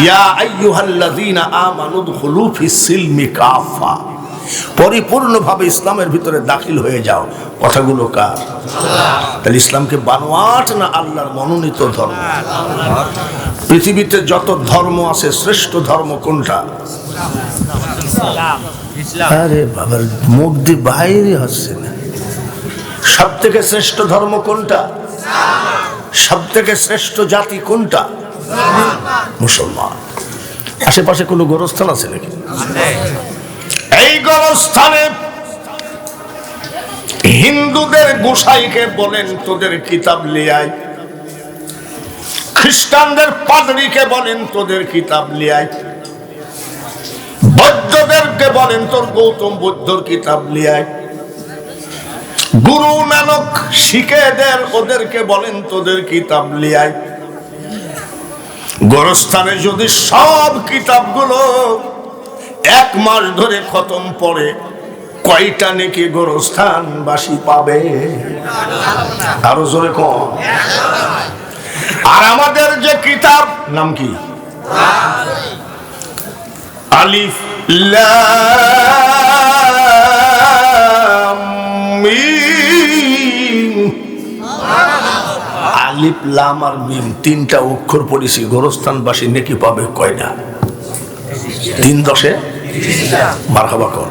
ইয়া আইয়ুহাল্লাযীনা আমানু দুখুলু ফিস-সিলমি কাফা, পরিপূর্ণভাবে ইসলামের ভিতরে দাখিল হয়ে যাও। কথাগুলো কার? তাহলে ইসলামকে বানোয়াট না আল্লাহর মনোনীত ধর্ম? পৃথিবীতে যত ধর্ম আছে শ্রেষ্ঠ ধর্ম কোনটা? আরে বাবার মুখ দিয়ে বাইরে হচ্ছে না। সব থেকে শ্রেষ্ঠ ধর্ম কোনটা? সব থেকে শ্রেষ্ঠ জাতি কোনটা? মুসলমান। আশেপাশে কোনো গোরস্থান আছে নাকি? এই গোরস্থানে হিন্দুদের গোসাইকে বলেন তোদের কিতাব লিয়াই, খ্রিস্টানদের পাদরিকে বলেন তোদের কিতাব লিয়াই, বৌদ্ধদেরকে বলেন তোর গৌতম বুদ্ধর কিতাব লিয়াই, গুরু নানক শিখেদের ওদেরকে বলেন তোদের কিতাব লিয়াই। গোরস্থানে যদি সব কিতাবগুলো এক মাস ধরে খতম পড়ে, কয়টা নাকি গোরস্থানবাসী পাবে? আরো জোরে কম। আর আমাদের যে কিতাব নাম কি? আলিফ লাম মিম। আলিফ লাম আর মিম তিনটা অক্ষর পড়েছি, গোরস্থানবাসী নাকি পাবে কয়টা? 3 10 মারহাবা কর।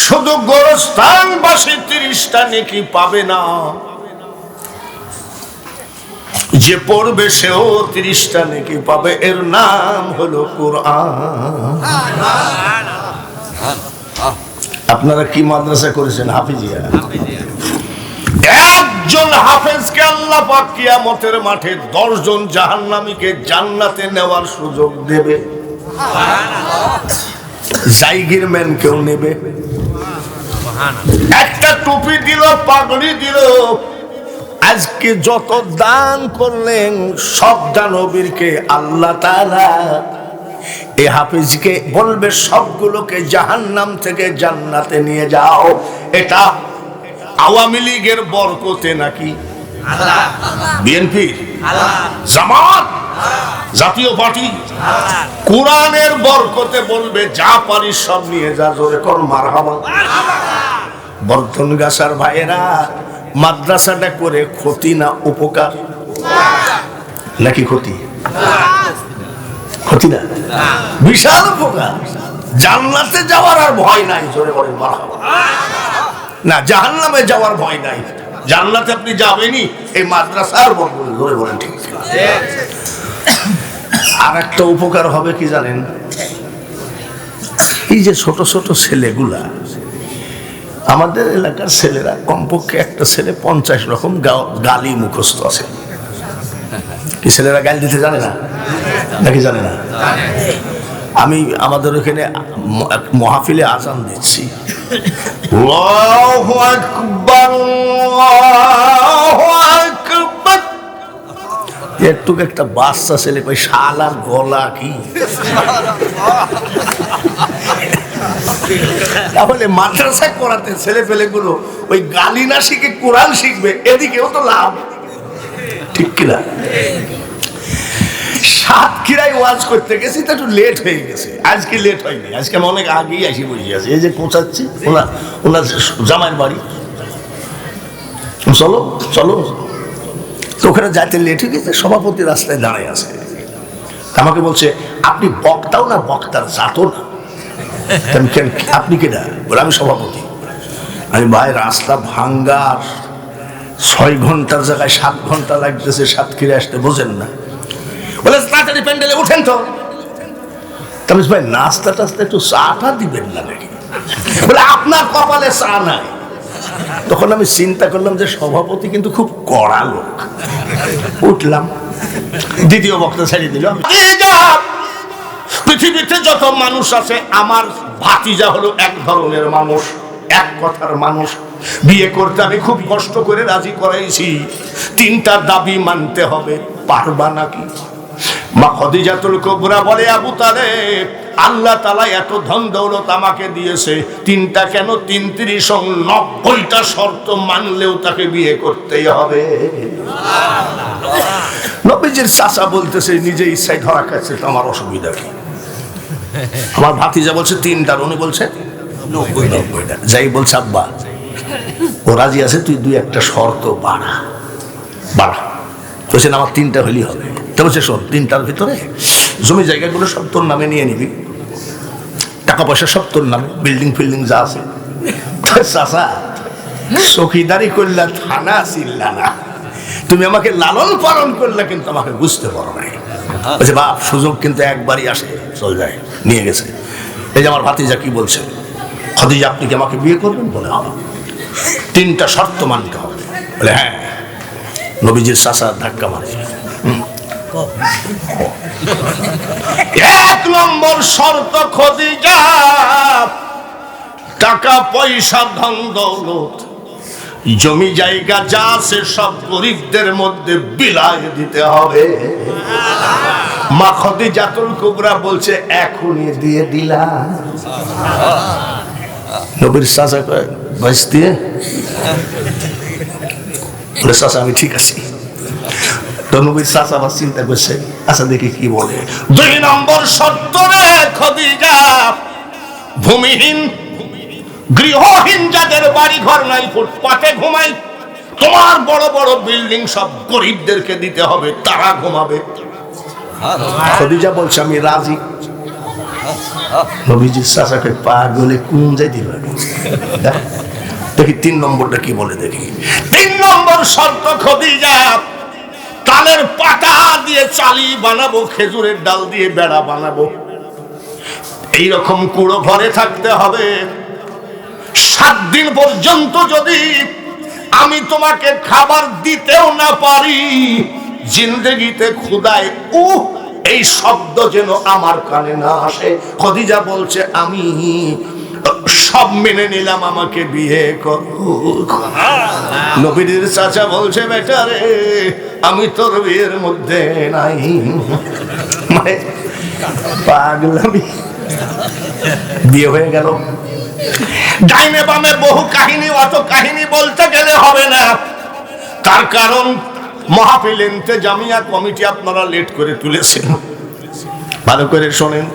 শুধু গোরস্থানবাসী 30টা নাকি পাবে না, যে পড়বে সেও 30টা নাকি পাবে। এর নাম হলো কোরআন। আপনারা কি মাদ্রাসা করেছেন? হাফিজিয়া। একজন হাফেজকে আল্লাহ পাক কিয়ামতের মাঠে 10 জন জাহান্নামীকে জান্নাতে নেওয়ার সুযোগ দেবে। জায়গির ম্যান কেউ নেবে। একটা টুপি দিল, পাগড়ি দিল। আজকে যত দান করলেন সব দানবীরকে আল্লাহ তাআলা এই হাফেজকে বলবে সবগুলোকে জাহান্নাম থেকে জান্নাতে নিয়ে যাও। এটা আওয়ামী লীগের বরকতে নাকি বিএনপি, জামাত, জাতীয় পার্টি? কোরআনের বরকতে বলবে যা পারিস সব নিয়ে যা। জোরে কর মারহাবা। বর্ধনগাছার ভাইয়েরা, মাদ্রাসাটা করে ক্ষতি না উপকার নাকি? ক্ষতি, ক্ষতি না, বিশাল উপকার। জান্নাতে যাওয়ার আর ভয় নাই। জোরে বলেন মারহাবা। না, জাহান্নামে যাওয়ার ভয় নাই। জান্নাতে আপনি যাবেনই এই মাদ্রাসার বরকতে। জোরে বলেন ঠিক। আর একটা উপকার হবে কি জানেন? এই যে ছোট ছোট ছেলেগুলা, আমাদের এলাকার ছেলেরা কমপক্ষে একটা ছেলে 50 রকম গালি মুখস্থ আছে। কি ছেলেরা গালি দিতে জানে না নাকি? জানে না। আমি আমাদের ওখানে মাহফিলে আজান দিচ্ছি, আল্লাহু আকবার, আল্লাহু আকবার। একটু একটা বাচ্চা ছেলে কই শালার গলা কি? তাহলে মাদ্রাসা করাতে ছেলে পেলে গুলো ওই গালি না শিখে কোরআন শিখবে, এদিকেও তো লাভ, ঠিক কিনা? সাতক্ষীরায় ওয়াজ করতে গেছি তো একটু লেট হয়ে গেছে। আজকে লেট হয়নি, আজকে আমি অনেক আগেই আসি বসে আছি। এই যে পৌঁছাচ্ছি ওনার জামাইয়ের বাড়ি। চলো চলো। তো ওখানে যাইতে লেট হয়ে গেছে। সভাপতি রাস্তায় দাঁড়ায় আছে, আমাকে বলছে আপনি বক্তাও না, বক্তার জাতো না। আপনি কেনা? বলে আমি সভাপতি। আমি ভাই রাস্তা ভাঙ্গার, 6 ঘন্টার জায়গায় 7 ঘন্টা লাগতেছে সাতক্ষীরা আসতে, বোঝেন না? বলে তাড়াতাড়ি প্যান্ডেলে উঠেন তো। তাহলে ভাই নাস্তা টাস্তা একটু চাটা দিবেন না নাকি? বলে আপনার কপালে চা নাই। তখন আমি চিন্তা করলাম যে সভাপতি কিন্তু খুব কড়া লোক। উঠলাম, দ্বিতীয় বক্তা ছাড়িয়ে দিলাম। পৃথিবীতে যত মানুষ আছে আমার ভাতিজা হলো এক ধরনের মানুষ, এক কথার মানুষ। বিয়ে করতে আমি খুব কষ্ট করে রাজি করাইছি। 3টা দাবি মানতে হবে। পারবা নাকি? মা খাদিজাতুল কুবরা বলে আবু তালেব আল্লাহ তাআলা এত ধন দৌলত আমাকে দিয়েছে, তিনটা কেন ৩৩-৯০টা শর্ত মানলেও তাকে বিয়ে করতেই হবে। নবীজির চাচা বলতেছে নিজে ইচ্ছায় ধরা খাচ্ছে, তো আমার অসুবিধা কি? আমার ভাতিজা বলছে ৩টার, উনি বলছে ৯০টা। যাই বলছে আব্বা ও রাজি আছে, তুই ২-১টা শর্ত বাড়া। বলছেন আমার ৩টা হলেই হবে। তো বলছে শোন, ৩টার ভিতরে জমি জায়গাগুলো সব তোর নামে নিয়ে নিবি, টাকা পয়সা সব তোর নামে, বিল্ডিং ফিল্ডিং যা আছে। চাচা চৌকিদারি করলা, থানা চিল্লা না, তুমি আমাকে লালন পালন করলে কিন্তু আমাকে বুঝতে পারো নাই। বলছে বাপ সুযোগ কিন্তু একবারই আসে, চল যায়, নিয়ে গেছে। এই যে আমার ভাতিজা কি বলছে, খাদিজা আপনি কি আমাকে বিয়ে করবেন? বলে হবে, ৩টা শর্ত মানতে হবে। বলে হ্যাঁ। নবীজির চাচা ধাক্কা মারে। ১ নম্বর শর্ত, খাদিজা টাকা পয়সা ধন দৌলত জমি জায়গা যা আছে সব গরিবদের মধ্যে বিলায় দিতে হবে। মা খাদিজাতুল কুবরা বলছে এখনই দিয়ে দিলাম। নবীর চাচা কয় বয়স দিয়ে বলে চাচা আমি ঠিক আছি। তো নবীর চাচা আবার চিন্তা করছে, আচ্ছা দেখি কি বলে। ২ নম্বর শর্ত রে খাদিজা, ভূমিহীন গৃহহীন যাদের বাড়ি ঘর নাই, ফুটপাতে ঘুমায়, তোমার বড় বড় বিল্ডিং সব গরিবদেরকে দিতে হবে, তারা ঘুমাবে। খাদিজা বলছে আমি রাজি। নবীজির চাচাকে পাগলে কোন যাই দিবে। দেখি ৩ নম্বরটা কি বলে দেখি। ৩ নম্বর শর্ত খাদিজা, তালের পাতা দিয়ে চালি বানাবো, খেজুরের ডাল দিয়ে বেড়া বানাবো, এইরকম কুড়ো ঘরে থাকতে হবে। ৭ দিন পর্যন্ত যদি আমি তোমাকে খাবার দিতেও না পারি, জিন্দেগিতে ক্ষুধায় এই শব্দ যেন আমার কানে না আসে। খাদিজা বলছে আমি সব মেনে নিলাম, আমাকে বিয়ে করো। নবীর চাচা বলছে বেটা রে আমি তোর বিয়ের মধ্যে নাই। মানে পাগলামি, বিয়ে হয়ে গেল। ডাইনে বামে বহু কাহিনী, অত কাহিনী বলতে গেলে হবে না। তার কারণ মাহফিল ইন্তেজামিয়া কমিটি আপনারা লেট করে তুলেছেন, ভালো করে শোনেন।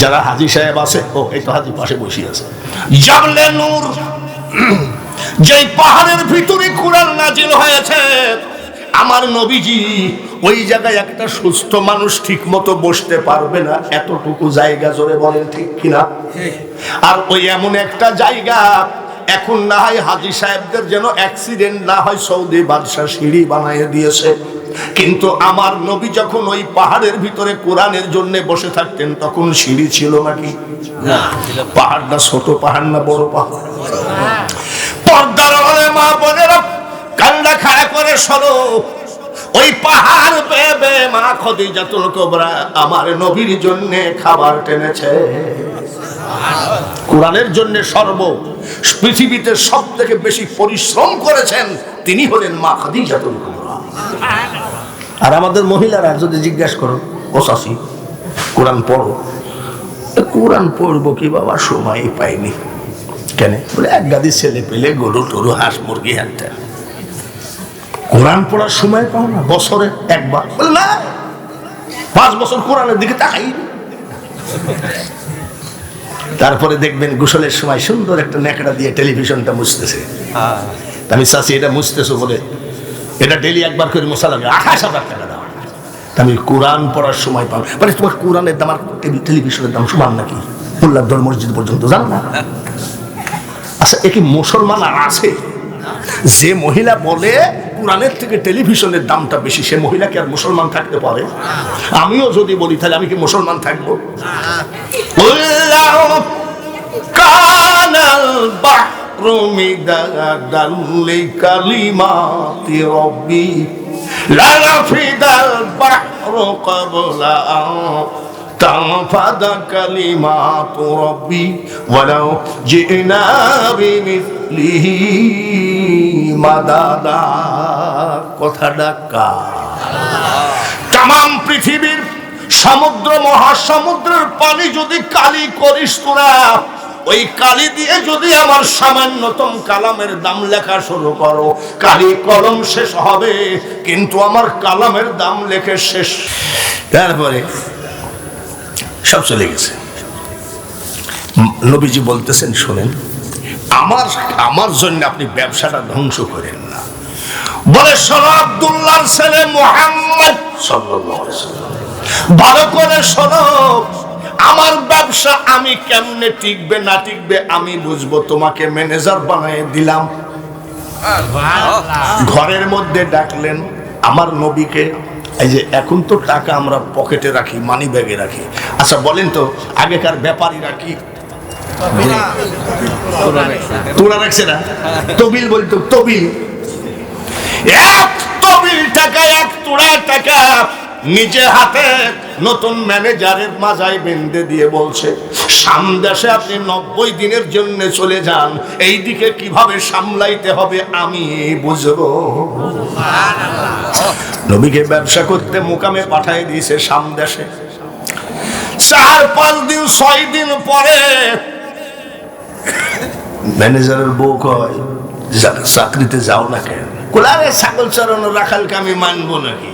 যারা হাজী সাহেব আছে, ও এই তো হাজী পাশে বসে আছে, জাবলে নূর যেই পাহাড়ের ভিতরে কুরআন নাজিল হয়েছে, আমার নবীজি ওই জায়গায় একটা সুস্থ মানুষ ঠিক মতো বসতে পারবে না, এতটুকু জায়গা, জোরে বলেন ঠিক কিনা? আর ওই এমন একটা জায়গা, এখন না হয় হাজী সাহেবদের যেন অ্যাক্সিডেন্ট না হয়, সৌদি বাদশাহ সিঁড়ি বানিয়ে দিয়েছে। কিন্তু আমার নবী যখন ওই পাহাড়ের ভিতরে কোরআনের জন্য বসে থাকতেন, তখন সিঁড়ি ছিল নাকি? পাহাড়টা ছোট পাহাড় না বড় পাহাড়? পর্দার আড়ালে মা বোনেরা কান্না খাড়া করে শোনো, ওই পাহাড় বেবে মা খাদিজাতুল কুবরা আমার নবীর জন্য খাবার টেনেছে। কোরআনের জন্য পৃথিবীতে সব থেকে বেশি পরিশ্রম করেছেন তিনি হলেন মা খাদিজাতুল কুবরা। আর আমাদের মহিলারা যদি জিজ্ঞাসা করো, ও চাচি কোরআন পড়ো, কোরআন পড়বো কি বাবা, সময় পাইনি। কেন? বলে এক গাদি ছেলে পেলে, গরু টরু, হাঁস মুরগি, হ্যাঁ, কোরআন পড়ার সময় পাও না? বছরে একবার? বলে না, 5 বছর কোরআনের দিকে তাকাই। তারপরে দেখবেন গোসলের সময় সুন্দর একটা ন্যাকড়া দিয়ে টেলিভিশনটা মুছতেছে। আমি চাচ্ছি এটা মুছতেছো বলে এটা ডেলি একবার করে মশা লাগে, 28,000 টাকা দাও। আমি কোরআন পড়ার সময় পাবো, মানে তোমার কোরআনের দাম আর টেলিভিশনের দাম সমান নাকি? মোল্লার মসজিদ পর্যন্ত জানো না? আচ্ছা, এ কি মুসলমান আর আছে? যে মহিলা বলে কোরআনের থেকে টেলিভিশনের দামটা বেশি, সে মহিলা কি আর মুসলমান থাকতে পারে? আমিও যদি বলি তাহলে আমি কি মুসলমান থাকবো? কানাল বাহরু মিদাদাল লিকালিমাতি রাব্বি লা নাফিদাল বাহরু ক্বাবলা তানফাদা কালিমাতু রাব্বি ওয়ালাউ জিনা বিমিসলিহি মাদাদা। কথাটা কার? তাম পৃথিবীর সমুদ্র মহাসমুদ্রের পানি যদি কালি করিস তোরা, ওই কালি দিয়ে যদি আমার সামান্যতম কালামের দাম লেখা শুরু করো, কালি কলম শেষ হবে কিন্তু আমার কালামের দাম লেখে শেষ। তারপরে সব চলে গেছে। নবীজি বলতেছেন, শোনেন, আমার জন্য আপনি ব্যবসাটা ধ্বংস করেন না। বলে শোনো, আব্দুল্লাহর ছেলে মুহাম্মদ সাল্লাল্লাহু আলাইহি ওয়াসাল্লাম, ভালো করে শোনো, আমার ব্যবসা আমি কেমনে টিকবে না টিকবে আমি বুঝবো, তোমাকে ম্যানেজার বানিয়ে দিলাম। ঘরের মধ্যে ডাকলেন আমার নবীকে। এই যে এখন তো টাকা আমরা পকেটে রাখি, মানি ব্যাগে রাখি, আচ্ছা বলেন তো আগেকার ব্যাপারীরা কি তোলা রাখছে না? তবিল বলতো, তবিল, এক তবিল টাকা, এক তোড়া টাকা নিজে হাতে নতুন ম্যানেজারের মাজায় বেঁধে দিয়ে বলছে, সামদেশে আপনি 90 দিনের জন্য চলে যান, এই দিকে কিভাবে সামলাইতে হবে আমি বুঝবো। নবীকে ব্যবসা করতে মুকামে পাঠিয়ে দিয়েছে সামদেশে। 4-5 দিন 6 দিন পরে ম্যানেজারের বউ কয়, চাকরিতে যাও না কেন? কোলারে ছাগল চড়ানো রাখালকে আমি মানবো নাকি?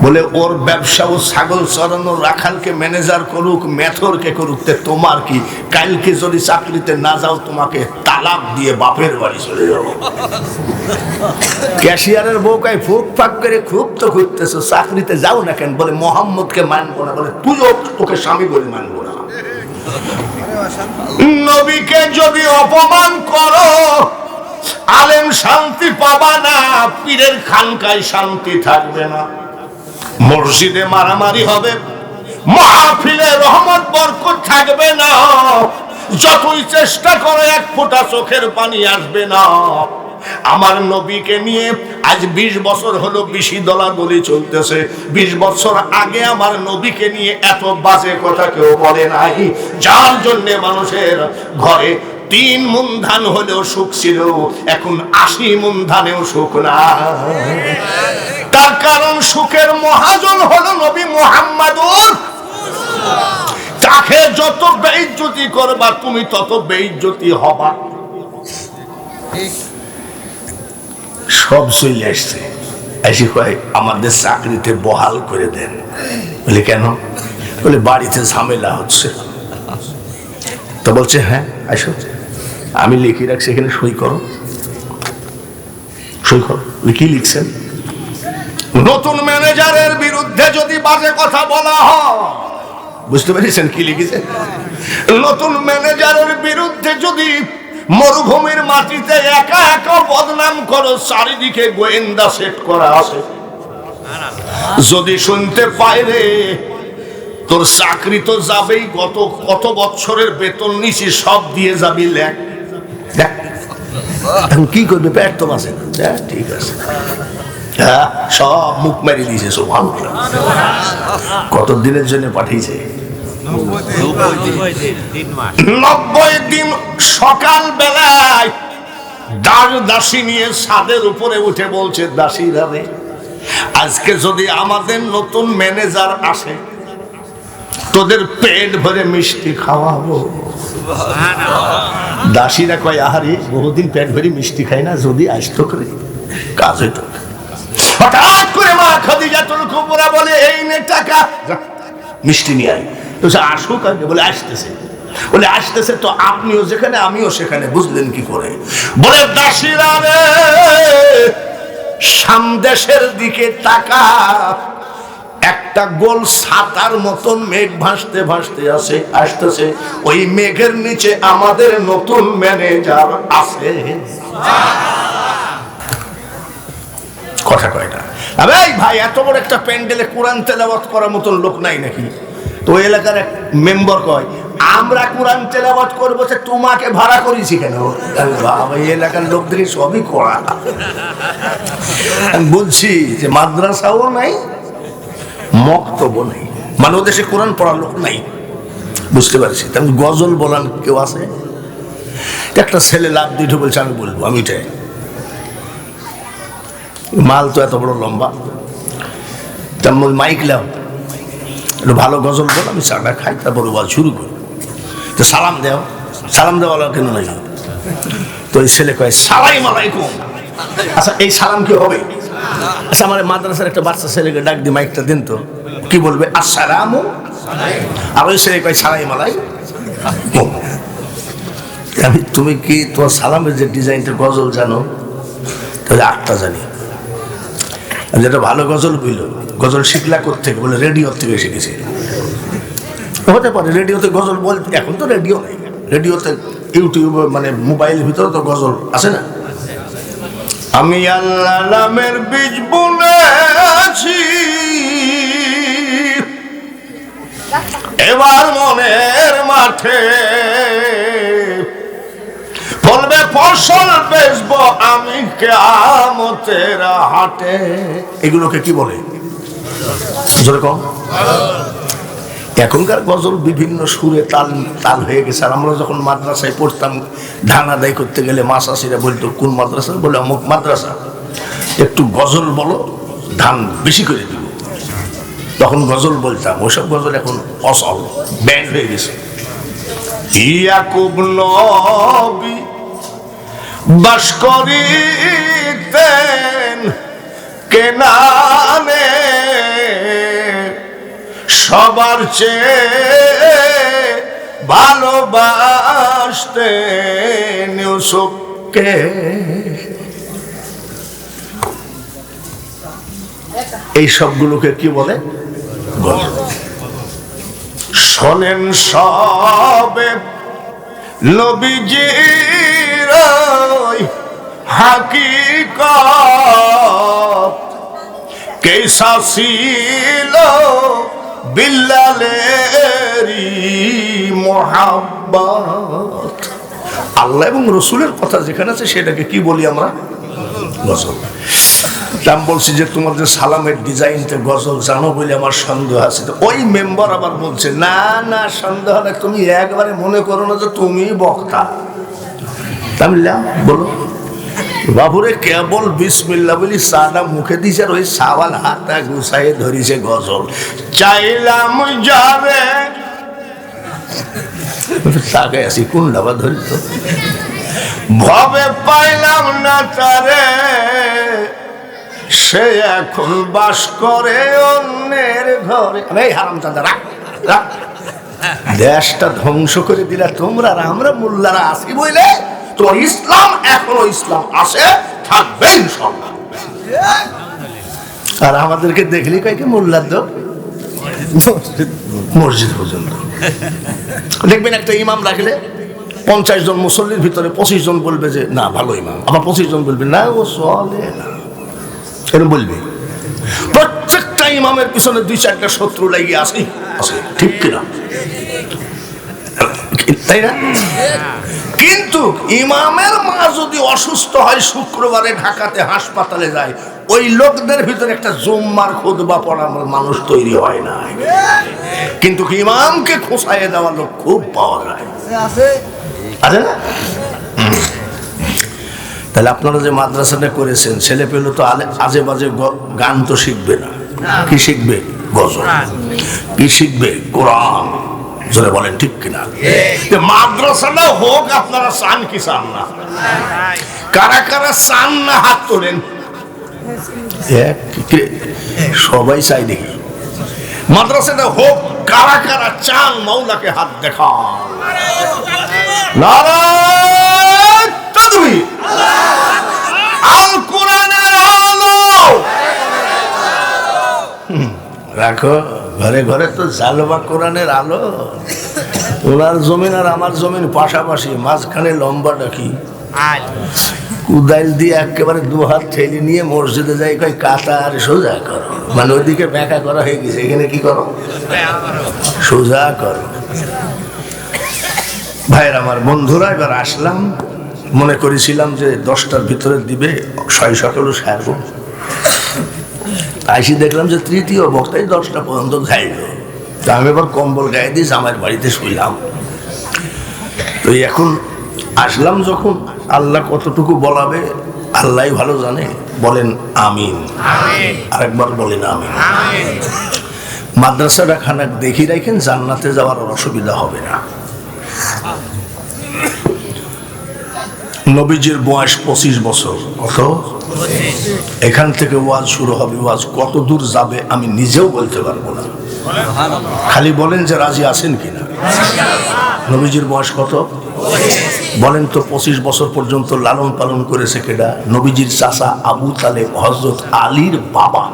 বলে ওর ব্যবসা, ও ছাগল চড়ানো রাখালকে ম্যানেজার করুক, মেথরকে করুক, তোমার কি? কালকে যদি চাকরিতে না যাও তোমাকে তালাক দিয়ে বাপের বাড়ি চলে যাবো। ক্যাশিয়ারের বউ কয়, ফুক ফাক করে খুব তো ঘুরতেছো, চাকরিতে যাও না কেন? বলে মোহাম্মদকে মানবো না। বলে তুইও তোকে স্বামী বলে মানবো না। নবীকে যদি অপমান করো, আলেম শান্তি পাবা না, পীরের খানকায় শান্তি থাকবে না, মসজিদে মারামারি হবে, মাহফিলে রহমত বরকত থাকবে না, যতই চেষ্টা করে এক ফোঁটা চোখের পানি আসবে না। আমার নবীকে নিয়ে আজ 20 বছর হলো বেশি দলাদলি চলতেছে। 20 বছর আগে আমার নবীকে নিয়ে এত বাজে কথা কেউ বলে নাই, যার জন্য মানুষের ঘরে 3 মণ ধান হলেও সুখ ছিল, এখন 80 মণ ধানেও সুখ না। তার কারণ সুখের মহাজন হলো নবী মুহাম্মদ। তাকে যত বেইজ্জতি করবা তুমি তত বেইজ্জতি হবা। সব চলে আসছে, এসে কয় আমাদের চাকরিতে বহাল করে দেন। বলে কেন? বলে বাড়িতে ঝামেলা হচ্ছে। তো বলছে হ্যাঁ আসো, আমি লিখে রাখছি, এখানে সই করো, সই করো। কি লিখছেন? নতুন ম্যানেজারের বিরুদ্ধে যদি বাজে কথা বলা হয়, বুঝতে পেরেছেন কি লিখেছে? নতুন ম্যানেজারের বিরুদ্ধে যদি মরুভূমির মাটিতে একা একা বদনাম করো, চারিদিকে গোয়েন্দা সেট করা আছে, যদি শুনতে পাই রে তোর চাকরি তো যাবেই, কত বছরের বেতন নিছি সব দিয়ে যাবি, লেখ। এখন কি করবে? পেট তো বাঁচে না। ঠিক আছে, হ্যাঁ সব মুখ মেরে দিয়েছে। কত দিনের জন্য পাঠিয়েছে? 90 দিন। সকাল বেলায় দাসী নিয়ে ছাদের উপরে উঠে বলছে, দাসীরা রে, আজকে যদি আমাদের নতুন ম্যানেজার আসে তোদের পেট ভরে মিষ্টি খাওয়াবো। দাসীরা কয়, আহারে বহুদিন পেট ভরে মিষ্টি খাই না, যদি আসতো করে কাজ হইতো। হঠাৎ করে মা খাদিজাতুল কুবরা বলে, এই নে টাকা, মিষ্টি নিয়ে আয়। তো আসুক আগে। বলে আসতেছে। বলে আসতেছে তো আপনিও যেখানে আমিও সেখানে, বুঝলেন কি করে? বলে দাসীরা রে, সামদেশের দিকে টাকা, একটা গোল ছাতার মতন মেঘ ভাসতে ভাসতে আসে, আসতেছে। ওই মেঘের নিচে আমাদের নতুন ম্যানেজার আছে। কথা কয় না। আরে ভাই, এত বড় একটা প্যান্ডেলে কোরআন তেলাওয়াত করার মতন লোক নাই নাকি? তো এলাকার এক মেম্বার কয়, আমরা কোরআন তেলাওয়াত করবো, তোমাকে ভাড়া করেছি কেন? বাবা, এই এলাকার লোকদের সবই করা। আমি বলছি যে মাদ্রাসাও নাই, মক্তব্য নেই, মানে ওদের দেশে কোরআন পড়ার লোক নাই, বুঝতে পারছি। তেমন গজল বলার কেউ আছে? একটা ছেলে লাভ দিয়ে বলছে আমি বলবো, আমি এটাই। মাল তো এত বড় লম্বা, তেমন মাইক লাও, একটু ভালো গজল বল, আমি চাটা খাই, তারপরে ওয়াজ শুরু করি। তো সালাম দেও, সালাম দেওয়া কেন নাই? তো ওই ছেলে কয় সালাম আলাইকুম। আচ্ছা এই সালাম কি হবে? আচ্ছা আমার মাদ্রাসার একটা বাচ্চা ছেলেকে ডাক দি, মাইকটা দেন তো, কি বলবে? আসসালামু। আর ওই ছেলে কয় সালাম আলাইকুম। আমি তুমি কি তোমার সালামের যে ডিজাইনটা গজল জানো? তাহলে 8টা জানি। যেটা ভালো গজল বইল, গজল শিখলা কোত্থেকে? বলে রেডিও থেকে শিখেছি। হতে পারে রেডিওতে গজল বল, এখন তো রেডিও নেই, রেডিওতে ইউটিউব মানে মোবাইলের ভিতরে তো গজল আছে না। আমি আল্লাহ নামের বীজ বুনেছি, এবার মনের মাঠে বলবে ফসল বেচবো আমি কিয়ামতের হাটে। এগুলোকে কি বলে? যেরকম এখনকার গজল বিভিন্ন সুরে তাল তাল হয়ে গেছে। আর আমরা যখন মাদ্রাসায় পড়তাম, ধান আদায় করতে গেলে মাসাসিরা বলতো কোন মাদ্রাসা? বলে অমুক মাদ্রাসা, একটু গজল বলো, ধান বেশি করে দিব। তখন গজল বলতাম, ওসব গজল এখন অসল ব্যান্ড হয়ে গেছে। ইয়াকুব নবী বাস করিতেন কেনানে, সবার চেয়ে ভালোবাসতেন ইউসুফকে। এই সবগুলোকে কি বলে? শোনেন সবে নবীজির হাকিকত, কেসা ছিল বিল্লালেরি মোহাব্বত। আল্লাহ এবং রসুলের কথা যেখানে আছে সেটাকে কি বলি আমরা? গজল। আমি বলছি যে তোমার যে সালামের ডিজাইনটা গজল জানো বলে আমার সন্দেহ আছে। তো ওই মেম্বার আবার বলছে না না সন্দেহ না, তুমি একবারে মনে করো না যে তুমি বক্তা। আমি বলো বাবুরে কেবল বিসমিল্লাহ বলি সাদা মুখে দিছে, আর ওই সাওয়াল হাতটা গুছাই ধরিছে গজল। চাইলাম যাবে তাকে আসি কোন ডাবা ধরি তো ভবে পাইলাম না তারে, সে এখন বাস করে অন্যের ঘরে। এই হারামজাদা রাখ রাখ, দেশটা ধ্বংস করে দিলা তোমরা। আমরা মোল্লারা আসি বইলে তোমার ইসলাম এখনো ইসলাম আছে, থাকবে ইনশাআল্লাহ। আর আমাদেরকে দেখলি কয়েকে মোল্লার দো মসজিদ পর্যন্ত দেখবেন একটা ইমাম রাখলে 50 জন মুসল্লির ভিতরে 25 জন বলবে যে না ভালো ইমাম, আবার 25 জন বলবে না ও চলে না, এরকম বলবে। প্রত্যেকটা ইমামের পিছনে 2-4টা শত্রু লাগিয়ে আসে, ঠিক কিনা? তাই না? কিন্তু ইমামের মা যদি অসুস্থ হয়, শুক্রবারে ঢাকাতে হাসপাতালে যায়, ওই লোকদের ভিতরে একটা জুম্মার খুতবা পড়ার মানুষ তৈরি হয় না। কিন্তু ইমামকে খোঁচাইয়ে দেওয়া লোক খুব পাওয়া যায়, আছে না? তাহলে আপনারা যে মাদ্রাসাটা করেছেন, ছেলে পেলে তো আজে বাজে গান তো শিখবে না। কি শিখবে? গজল। কি শিখবে? কোরআন। জোরে বলেন ঠিক কিনা? মাদ্রাসাটা হোক, আপনারা চান কি চান না? কারা কারা চান না হাত তোলেন। সবাই চাই দেখি মাদ্রাসাটা হোক। কারা কারা চান মাওলাকে হাত দেখান। নারায়ণ তাকবীর। আল কোরআনের আলো রাখো ঘরে ঘরে, তো জালবা কোরআনের আলো। ওনার জমিন আর আমার জমিন পাশাপাশি, মাঝখানে লম্বাটা কি কুদাইল দিয়ে একেবারে 2 হাত ঠেলে নিয়ে মসজিদে যাই, কই কাতা আর সোজা করো, মানে ওইদিকে ব্যাখ্যা করা হয়ে গেছে, এখানে কি করো? সোজা করো। ভাইয়ের আমার বন্ধুরা, এবার আসলাম, মনে করেছিলাম যে 10টার ভিতরে দিবে, 6:15 সারবো। আইসি দেখলাম যে তৃতীয় বক্তাই 10টা পর্যন্ত খাইল। তা আমি এবার কম্বল গায়ে দিয়ে জামাইয়ের বাড়িতে শুইলাম। তো এখন আসলাম যখন, আল্লাহ কতটুকু বলাবে আল্লাহ ভালো জানে। বলেন আমিন। আরেকবার বলেন আমিন। মাদ্রাসাটা খানা দেখি রাখেন, জান্নাতে যাওয়ার অসুবিধা হবে না। নবীজির বয়স 25 বছর। কত? এখান থেকে ওয়াজ শুরু হবে, ওয়াজ কত দূর যাবে আমি নিজেও বলতে পারবো না। খালি বলেন যে রাজি আছেন কিনা। নবীজির বয়স কত বলেন তো? 25 বছর পর্যন্ত লালন পালন করেছে কেডা? নবীজির চাচা আবু তালেব, হযরত আলীর বাবা।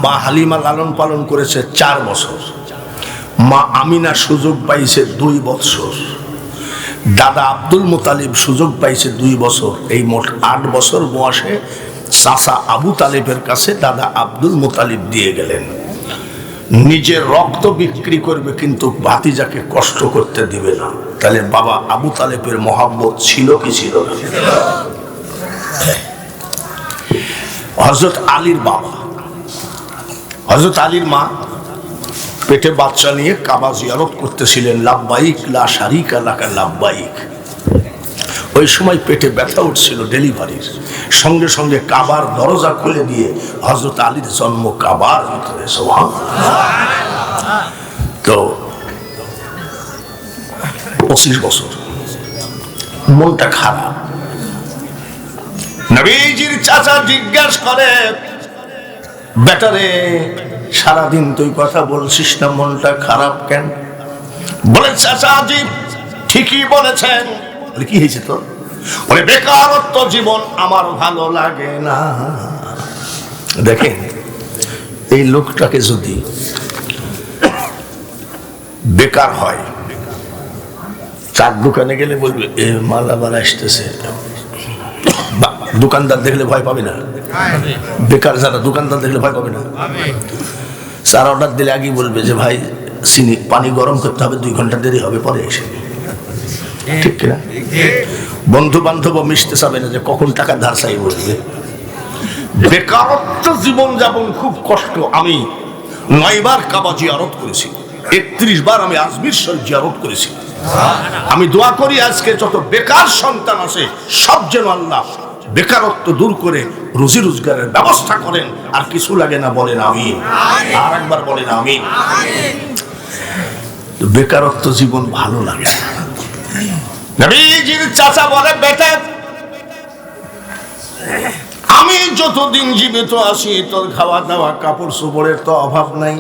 মা হালিমা লালন পালন করেছে 4 বছর। মা আমিনা সুযোগ পাইছে 2 বছর। দাদা আব্দুল মুতালিব সুযোগ পাইছে 2 বছর। এই মোট 8 বছর বয়সে চাচা আবু তালেবের কাছে দাদা আব্দুল মুতালিব দিয়ে গেলেন, নিজের রক্ত বিক্রি করবে কিন্তু ভাতিজাকে কষ্ট করতে দিবে না। তাহলে বাবা আবু তালেবের মহব্বত ছিল কি ছিল না? হযরত আলীর বাবা, হযরত আলীর মা পেটে বাচ্চা নিয়ে কাবা জিয়ারত করতেছিলেন। লাব্বাইক লা শারিকা লাকা লাব্বাইক। ওই সময় পেটে ব্যথা উঠছিল ডেলিভারির, সঙ্গে সঙ্গে কাবার দরজা খুলে দিয়ে হযরত আলীর জন্ম কাবার ভিতরে। তো 25 বছর, মনটা খারাপ। নবীজির চাচা জিজ্ঞাসা করে, বেটারে সারাদিন তুই কথা বলছিস না, মনটা খারাপ কেন? বলে চাচাজি ঠিকই বলেছেন। বলে কি হয়েছে তোর? বলে বেকারত্ব জীবন আমার ভালো লাগে না। দেখেন এই লোকটাকে যদি বেকার হয়, চার দোকানে গেলে বলবে এ মাল আবার আসতেছে, দোকানদার দেখলে ভয় পাবে না? বেকার যারা দোকানদার দেখলে ভয় পাবে না? চার অর্ডার দিলে আগেই বলবে যে ভাই চিনি পানি গরম করতে হবে, 2 ঘন্টা দেরি হবে, পরে এসে। ঠিক কিনা? বন্ধু বান্ধব মিশতে চাবে না যে কখন টাকা ধার চাই বলবে। বেকারত্ব জীবন যাপন খুব কষ্ট। আমি 9 বার কাবা জিয়ারত করেছি, 31 বার আমি আজমির শরীফ জিয়ারত করেছি। আমি দোয়া করি আজকে যত বেকার সন্তান আছে সব যেন আল্লাহ বেকারত্ব দূর করে রুজি রোজগারের ব্যবস্থা করেন। আর কিছু লাগে না, বলেন আমিন। আর একবার বলেন আমিন। বেকারত্ব জীবন ভালো লাগে। নবীজির চাচা বলে, বেটা আমি যতদিন জীবিত আছি তোর খাওয়া দাওয়া কাপড় চোপড়ের তো অভাব নাই।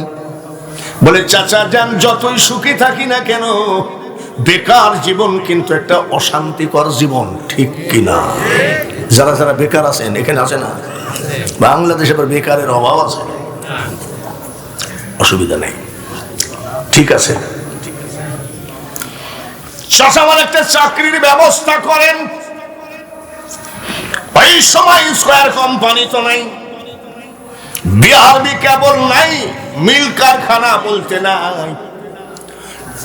বলে চাচা যান, যতই সুখী থাকি না কেন বেকার জীবন কিন্তু একটা অশান্তিকর জীবন। ঠিক কিনা? যারা যারা বেকার আছেন এখানে আছে না? বাংলাদেশে আবার বেকারের অভাব আছে, অসুবিধা নেই। ঠিক আছে, চাচা আমার একটা চাকরির ব্যবস্থা করেন। ওই সময় স্কয়ার কোম্পানি তো নাই, বিআরবি কেবল নাই, মিল কারখানা বলতে নাই।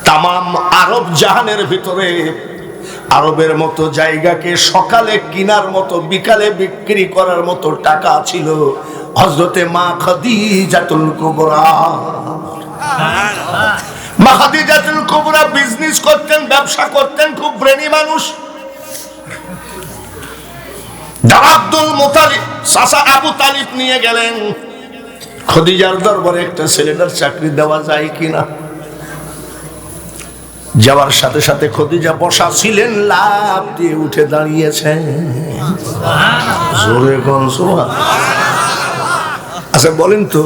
তামাম আরব জাহানের ভিতরে আরবের মতো জায়গাকে সকালে কিনার মতো বিকালে বিক্রি করার মতো টাকা ছিল হযরতে মা খাদিজাতুল কুবরা। মা খাদিজাতুল কুবরা বিজনেস করতেন, ব্যবসা করতেন, খুব ব্রেনি মানুষ। দাদা আব্দুল মুতালিব চাচা আবু তালিব নিয়ে গেলেন, খাদিজার দরবারে একটা ছেলেটার চাকরি দেওয়া যায় কিনা। যাওয়ার সাথে সাথে খাদিজা বসা ছিলেন, লাফ দিয়ে উঠে দাঁড়িয়েছেন। জোরে কোন সুবহানাল্লাহ। আচ্ছা বলেন তো,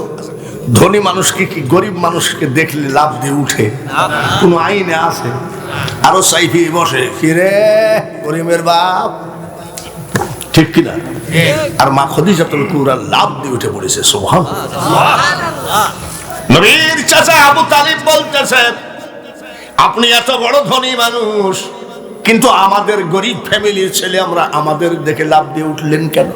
ধনী মানুষকে কি গরিব মানুষকে দেখলে লাফ দিয়ে উঠে? কোন আইনে আছে? আরো সাইফি বসে, ফিরে করিমের বাপ। ঠিক কিনা? আর মা খাদিজাতুল কুবরা লাফ দিয়ে উঠে পড়েছে। সুবহানাল্লাহ। নবীর চাচা আবু তালিব বলতেছে, আপনি এত বড় ধনী মানুষ কিন্তু আমাদের গরিব ফ্যামিলির ছেলে, আমরা আমাদের দেখে লাফ দিয়ে উঠলেন কেন?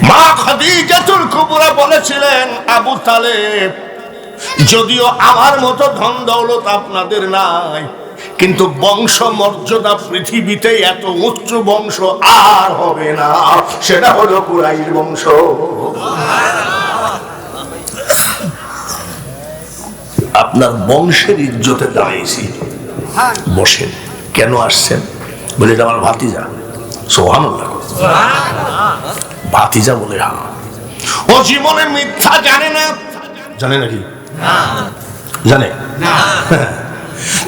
মা খাদিজাতুল কুবরা বলেছিলেন, আবু তালেব যদিও আমার মতো ধন দৌলত আপনাদের নাই, কিন্তু বংশ মর্যাদা পৃথিবীতে এত উচ্চ বংশ আর হবে না, সেটা হলো কুরাইশ বংশ। আপনার বংশের ইজ্জতে দাঁড়িয়েছি, বসেন। কেন আসছেন? বলে এটা আমার ভাতিজা। সুবহানাল্লাহ। ভাতিজা বলে হ্যাঁ। ও জীবনে মিথ্যা জানে না। জানে নাকি? জানে না।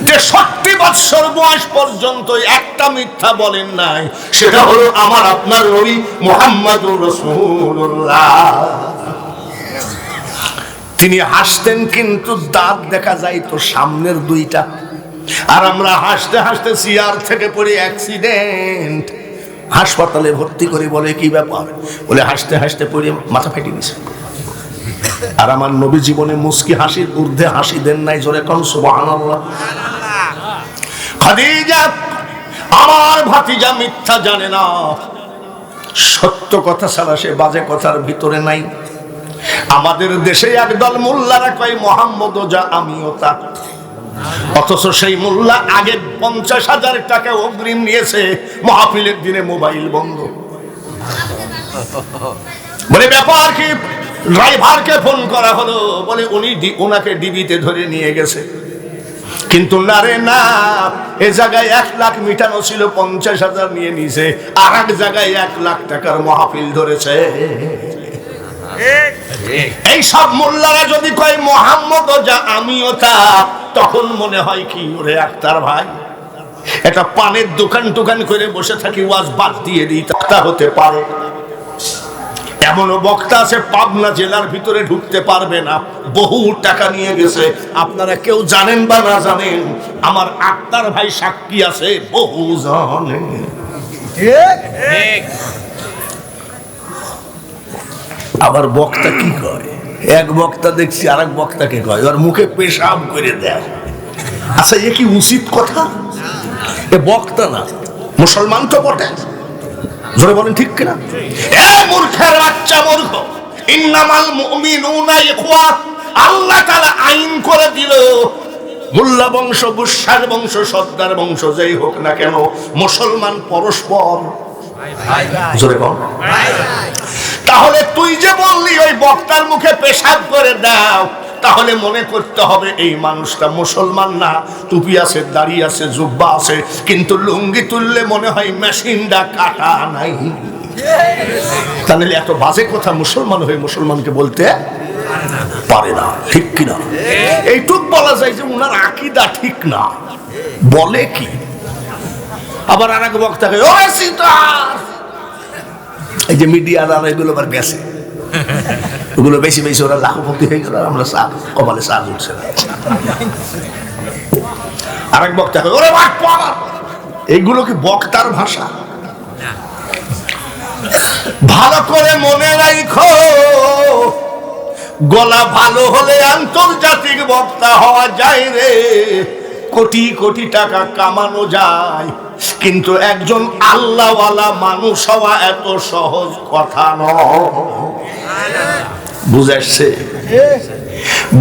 63 বছর বয়স পর্যন্ত একটা মিথ্যা বলেন নাই, সেটা হলো আমার আপনার নবী মুহাম্মদুর রাসূলুল্লাহ। তিনি হাসতেন কিন্তু দাঁত দেখা যায় তো সামনের দুইটা, আর আমরা হাসতে হাসতে চেয়ার থেকে পড়ে অ্যাক্সিডেন্ট, হাসপাতালে ভর্তি করে। বলে কি ব্যাপার? বলে হাসতে হাসতে পড়ে মাথা ফেটে গেছে। আর আমার নবী জীবনে মুস্কি হাসির ঊর্ধ্বে হাসি দেন নাই। জোরে কোন সুবহানাল্লাহ। খাদিজা আমার ভাতিজা মিথ্যা জানে না, সত্য কথা ছাড়া সে বাজে কথার ভিতরে নাই। আমাদের দেশে একদল মোল্লারা কয় মোহাম্মদ যা আমিও তা, অথচ সেই মোল্লা আগে 50,000 টাকা অগ্রিম নিয়েছে, মাহফিলের দিনে মোবাইল বন্ধ। বলে ব্যাপার কি? ড্রাইভারকে ফোন করা হলো, বলে উনি ওনাকে ডিবিতে ধরে নিয়ে গেছে। কিন্তু না রে না, এ জায়গায় 1 লাখ মিটানো ছিল, 50,000 নিয়ে নিছে। আর এক জায়গায় 1 লাখ টাকার মাহফিল ধরেছে। এই সব মোল্লারা যদি কয় মোহাম্মদ যা আমিও তা, তখন মনে হয় কি ওরে আক্তার ভাই, এটা পানের দোকান টোকান করে বসে থাকি, ওয়াজ বাদ দিয়ে দিই, তা হতে পারে। এমনও বক্তা আছে পাবনা জেলার ভিতরে ঢুকতে পারবে না, বহু টাকা নিয়ে গেছে। আপনারা কেউ জানেন বা না জানেন, আমার আক্তার ভাই সাক্ষী আছে, বহু জানেন। আবার বক্তা কি কয়, এক বক্তা দেখছি আর এক বক্তাকে কয় ওর মুখে পেশাব করে দেয়। আচ্ছা এ কি উচিত কথা? এ বক্তা না, মুসলমান তো বটে। জোরে বলেন ঠিক কিনা? এ মূর্খের বাচ্চা মূর্খ, ইন্নামাল মুমিনুনা ইখওয়া। আল্লাহ তাআলা আইন করে দিল, মোল্লা বংশ, বুশার বংশ, সর্দার বংশ, যেই হোক না কেন, মুসলমান পরস্পর জোরে বল। তাহলে তুই যে বললি ওই বক্তার মুখে পেশাব করে দাও, তাহলে মনে করতে হবে এই মানুষটা মুসলমান না। টুপি আছে, দাড়ি আছে, জুব্বা আছে, কিন্তু লুঙ্গি তুললে মনে হয় মেশিনটা কাটা নাই। তাহলে এত বাজে কথা মুসলমান হয়ে মুসলমানকে বলতে পারে না, ঠিক কিনা? এইটুক বলা যায় যে উনার আকীদা ঠিক না। বলে কি? আবার আর এক বক্তাকে এই যে মিডিয়ার আর এগুলো আবার গেছে, ওগুলো বেশি বেশি ওরা লাখপতি হয়ে গেল, আমরা কপালে সাজ উঠছে না। আর এক বক্তা ওরে এইগুলো কি বক্তার ভাষা? ভালো করে মনে রাখো, গলা ভালো হলে আন্তর্জাতিক বক্তা হওয়া যায় রে, কোটি কোটি টাকা কামানো যায়, কিন্তু একজন আল্লাহওয়ালা মানুষ হওয়া এত সহজ কথা নয়। বুঝাচ্ছে?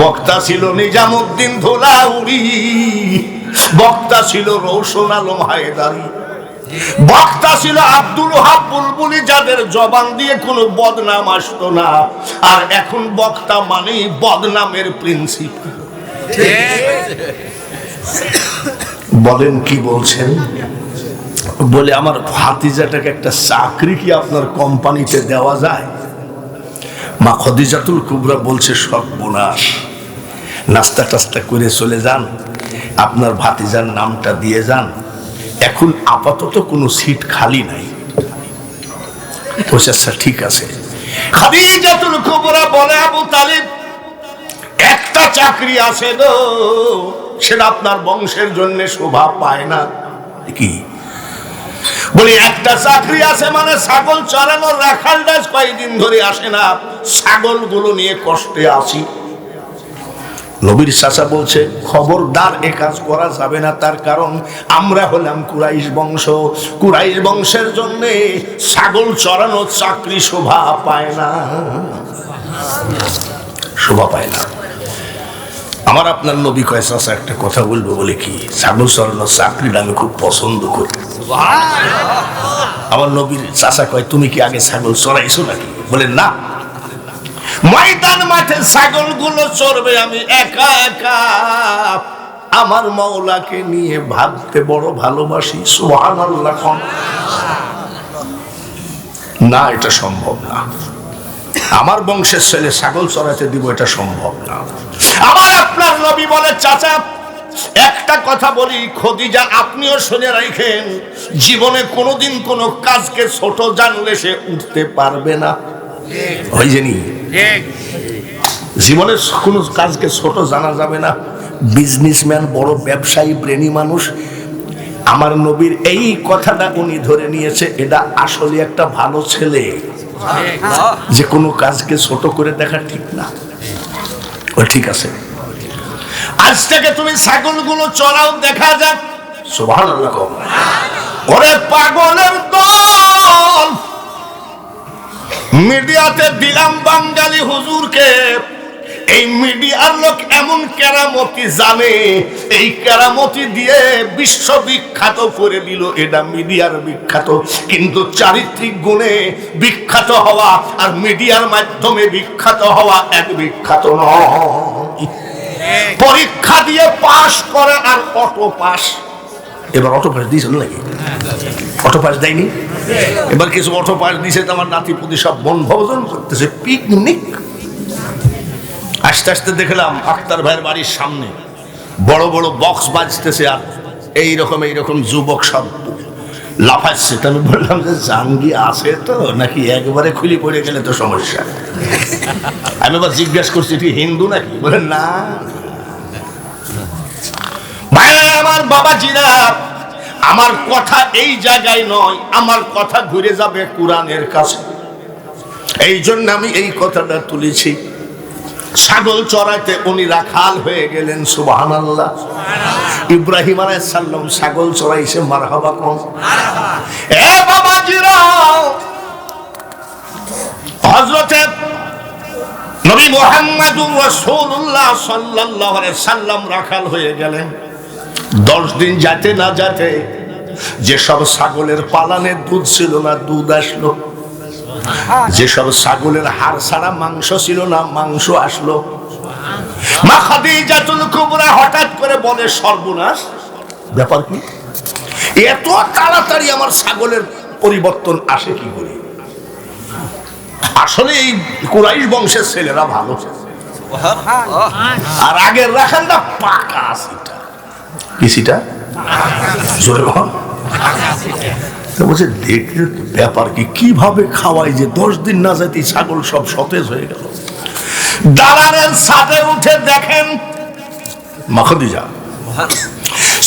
বক্তা ছিল নিজামুদ্দিন ধুলাউড়ি, বক্তা ছিল রওশন আলম হায়দারি, বক্তা ছিল আব্দুল ওহাব বুলবুলি, যাদের জবান দিয়ে কোনো বদনাম আসতো না। আর এখন বক্তা মানেই বদনামের প্রিন্সিপাল। বলেন কি বলছেন? বলে আমার ভাতিজাটাকে একটা চাকরি কি আপনার কোম্পানিতে দেওয়া যায়? মা খদিজাতুল কুবরা বলছে সর্বনাশ, নাস্তা টাস্তা করে চলে যান, আপনার ভাতিজার নামটা দিয়ে যান, এখন আপাতত কোনো সিট খালি নাই। বলছে আচ্ছা ঠিক আছে। খদিজাতুল কুবরা বলে আবু তালিব, একটা চাকরি আছে গো, সেটা আপনার বংশের জন্য শোভা পায় না। কি বলি? একটা চাকরি আছে মানে ছাগল চড়ানোর রাখাল দাস কয়েকদিন ধরে আসে না, ছাগল গুলো নিয়ে কষ্টে আসি। নবীর চাচা বলছে খবরদার এ কাজ করা যাবে না, তার কারণ আমরা হলাম কুরাইশ বংশ, কুরাইশ বংশের জন্য ছাগল চড়ানোর চাকরি শোভা পায় না, শোভা পায় না। আমার আপনার নবী কয় চাচা একটা কথা বলবো। বলে কি? ছাগল চড়ানোর চাকরিটা আমি খুব পছন্দ করি। আমার নবীর চাচা কয় তুমি কি আগে ছাগল চড়াইছো নাকি? বলে না, ময়দান মাঠে ছাগল গুলো চড়বে আমি একা একা, আমার মাওলাকে নিয়ে ভাবতে বড় ভালোবাসি। সুবহানাল্লাহ। না, এটা সম্ভব না। আমার বংশের ছেলে ছাগল চড়াতে দিব, এটা সম্ভব না। আমার আপনার নবী বলে, চাচা একটা কথা বলি, খদিজা আপনিও শুনে রাখেন, জীবনে কোনোদিন কোনো কাজকে ছোট জানলে সে উঠতে পারবে না। ওই জানি জীবনে কোনো কাজকে ছোট জানা যাবে না। বিজনেসম্যান, বড় ব্যবসায়ী, ব্রেনি মানুষ, আমার নবীর এই কথাটা উনি ধরে নিয়েছে, এটা আসলে একটা ভালো ছেলে, যে কোনো কাজকে ছোট করে দেখা ঠিক না। ও ঠিক আছে, আজ থেকে তুমি ছাগলগুলো চড়াও, দেখা যাক। সুবহানাল্লাহ। ওরে পাগলের দল, মিডিয়াতে দিলাম বাঙালি হুজুরকে, এই মিডিয়ার লোক এমন কেরামতি জানে, এই কেরামতি দিয়ে বিশ্ববিখ্যাত করে দিল। এটা মিডিয়ার বিখ্যাত, কিন্তু চারিত্রিক গুণে বিখ্যাত হওয়া আর মিডিয়ার মাধ্যমে বিখ্যাত হওয়া এক বিখ্যাত নয়। পরীক্ষা দিয়ে পাশ করে আর অটো পাস। এবার অটো পাস দিয়েছিল নাকি? অটো পাস দেয়নি। এবার কিছু অটো পাস দিয়েছে, আমার নাতিপুতি সব বন ভোজন করতেছে, পিকনিক। আস্তে আস্তে দেখলাম আক্তার ভাইয়ের বাড়ির সামনে বড় বড় বক্স বাজতেছে, আর এইরকম যুবক সব লাফাচ্ছে। আমি বললাম যে জাঙ্গি আছে তো নাকি, একবারে খুলি পড়ে গেলে তো সমস্যা। আমি এবার জিজ্ঞাসা করছি, তুই হিন্দু নাকি? বলে না। ভাইরা আমার, বাবাজিরা, আমার কথা এই জায়গায় নয়, আমার কথা ঘুরে যাবে কোরআনের কাছে। এই জন্য আমি এই কথাটা তুলেছি। ছাগল চড়াইতে উনি রাখাল হয়ে গেলেন। সুবহানাল্লাহ। ইব্রাহিম আলাইহিস সালাম ছাগল চড়াইছে, মারহাবা কোন। এ বাবাজিরা, হযরতে নবী মুহাম্মদুর রাসূলুল্লাহ সাল্লাল্লাহু আলাইহি সাল্লাম রাখাল হয়ে গেলেন। 10 দিন যেতে না যেতে যেসব ছাগলের পালানে দুধ ছিল না, দুধ আসলো। যেসব ছাগলের হাড় ছাড়া মাংস ছিল না, মাংস আসলো। মা খাদিজাতুল কুবরা হঠাৎ করে বলে, সর্বনাশ, ব্যাপার কি? এত তাড়াতাড়ি আমার ছাগলের পরিবর্তন আসে কি করে? আসলে এই কুরাইশ বংশের ছেলেরা ভালো, আর আগের রাখালটা পাকা সিটা। কি সিটা? জোরে বল। বলছে, দেখে ব্যাপার কি, কিভাবে খাওয়াই যে 10 দিন না যেতেই ছাগল সব সতেজ হয়ে গেল। দালানের ছাদে উঠে দেখেন মা খাদিজা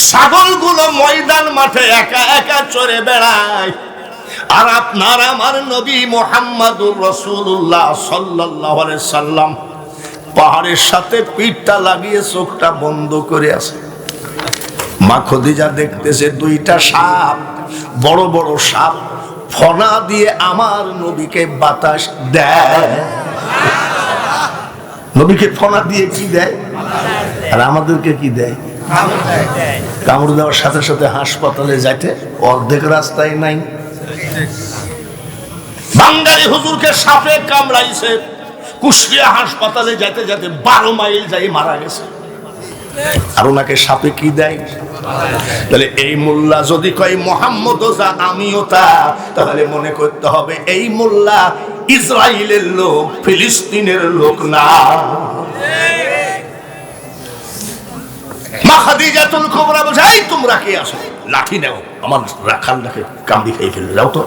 ছাগলগুলো ময়দান মাঠে একা একা চড়ে বেড়ায়, আর আপনার আমার নবী মুহাম্মদুর রাসূলুল্লাহ সাল্লাল্লাহু আলাইহি সাল্লাম পাহাড়ের সাথে পিঠটা লাগিয়ে চোখটা বন্ধ করে আছে। মা খাদিজা দেখতেছে 2টা সাপ, বড় বড় সাপ, ফনা দিয়ে আমার নবীকে বাতাস দেয়। নবীকে ফনা দিয়ে কি দেয়, আর আমাদেরকে কি দেয়? কামড় দেওয়ার সাথে সাথে হাসপাতালে যাইতে অর্ধেক রাস্তায় নাই। বাঙালি হুজুরকে সাপে কামড়াইছে, কুষ্টিয়া হাসপাতালে যেতে যেতে 12 মাইল যাই মারা গেছে। আর ওনাকে সাপে কি দেয়? তাহলে এই মোল্লা যদি কয় মুহাম্মদ যা আমিও তা, তাহলে মনে করতে হবে এই মোল্লা ইসরায়েলের লোক, ফিলিস্তিনের লোক না। মা খাদিজাতুল কুবরা বলে, এই তোমরা কে আসো? লাঠি নাও, আমার রাখালটাকে কামড়ি খেয়ে ফেলবে, যাও তো।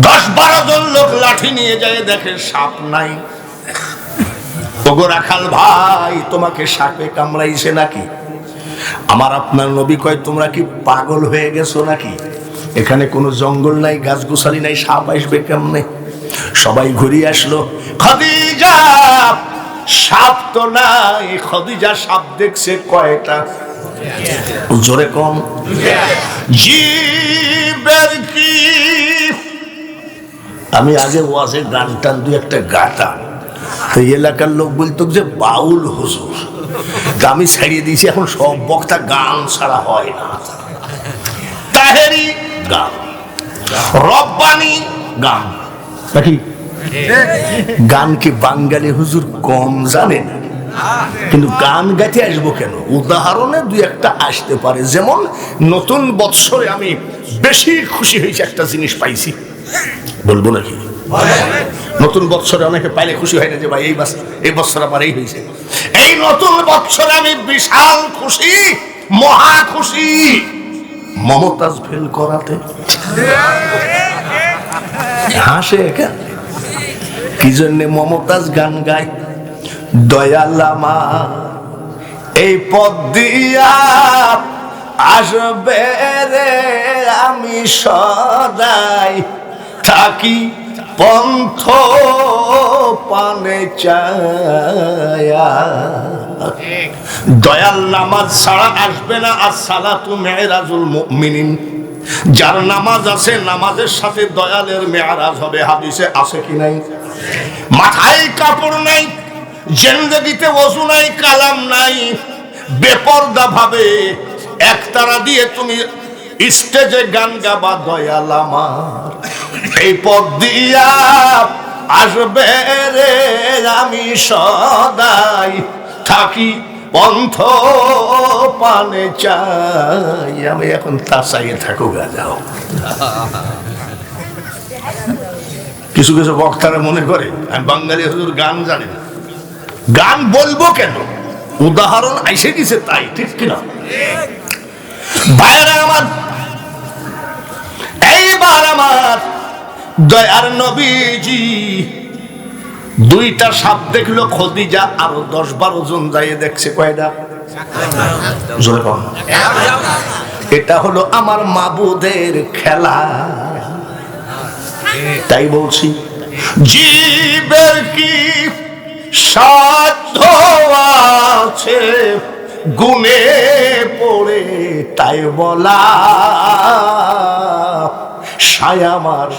10-12 জন লোক লাঠি নিয়ে যায়, দেখে সাপ নাই। ওগো রাখাল ভাই, তোমাকে সাপে কামড়াইছে নাকি? আমার আপনার নবী কয়, তোমরা কি পাগল হয়ে গেছো নাকি? এখানে কোনো জঙ্গল নাই, গাছ গোছালি নাই, সাপ আসবে কেমনে? সবাই ঘুরিয়ে আসলো। খাদিজা, সাপ তো নাই। খাদিজা সাপ দেখছে কয়টা? জোরে কম। জীবের কি, আমি আগে ওয়াজে গান টান 2-1টা গাতাম, তো এলাকার লোক বলতো যে বাউল হুজুর। আমি ছাড়িয়ে দিয়েছি, এখন সব বক্তা গান ছাড়া হয় না। তাহেরি গান, রব্বানি গান, নাকি? গান কি বাঙালি হুজুর কম জানে না? কিন্তু গান গাইতে আসবো কেন? উদাহরণে 2-1টা আসতে পারে। যেমন নতুন বৎসরে আমি বেশি খুশি হয়েছি, একটা জিনিস পাইছি, বলবো নাকি? নতুন বৎসরে অনেকে পাইলে খুশি হয় না যে ভাই এই বৎসর আমার এই হয়েছে। এই নতুন বৎসরে আমি বিশাল খুশি, মহা খুশি মমতাজ ফেল করাতে। হাসে কেন? কি জন্য মমতাজ গান গায়? দয়াল আমার এই পথ দিয়া আসবে রে, আমি সদাই থাকি পন্থ পানে চায়া। দয়াল নামাজ ছাড়া আসবে না। আসসালাতু মেরাজুল মুমিনিন, যার নামাজ আছে নামাজের সাথে দয়ালের মেরাজ হবে। হাদিসে আছে কি নাই? মাথায় কাপড় নাই, জিন্দেগিতে ওযু নাই, কালাম নাই, বেপরদা ভাবে একতারা দিয়ে তুমি স্টেজে গান গাবা। দয়াল আমার এই পথ দিয়া আসবে রে, আমি সদাই থাকি পন্থ পানে চাই। আমি এখন তা চাইয়ে থাকো গা যাও। কিছু কিছু বক্তারা মনে করে আমি বাঙালি হুজুর গান জানি না, গান বলবো কেন? উদাহরণ আইসে দিছে তাই, ঠিক কিনা? ভাইরা আমার, এইবার আমার দয়ার নবীজি দুইটা সাপ দেখলো। খদিজা আরো 10-12 জন যাইয়ে দেখছে। কয়টা? এটা হলো আমার মাবুদের খেলা। তাই বলছি, জীবের কি সাধ্য আছে গুনে পড়ে তাই বলা, সায় আমার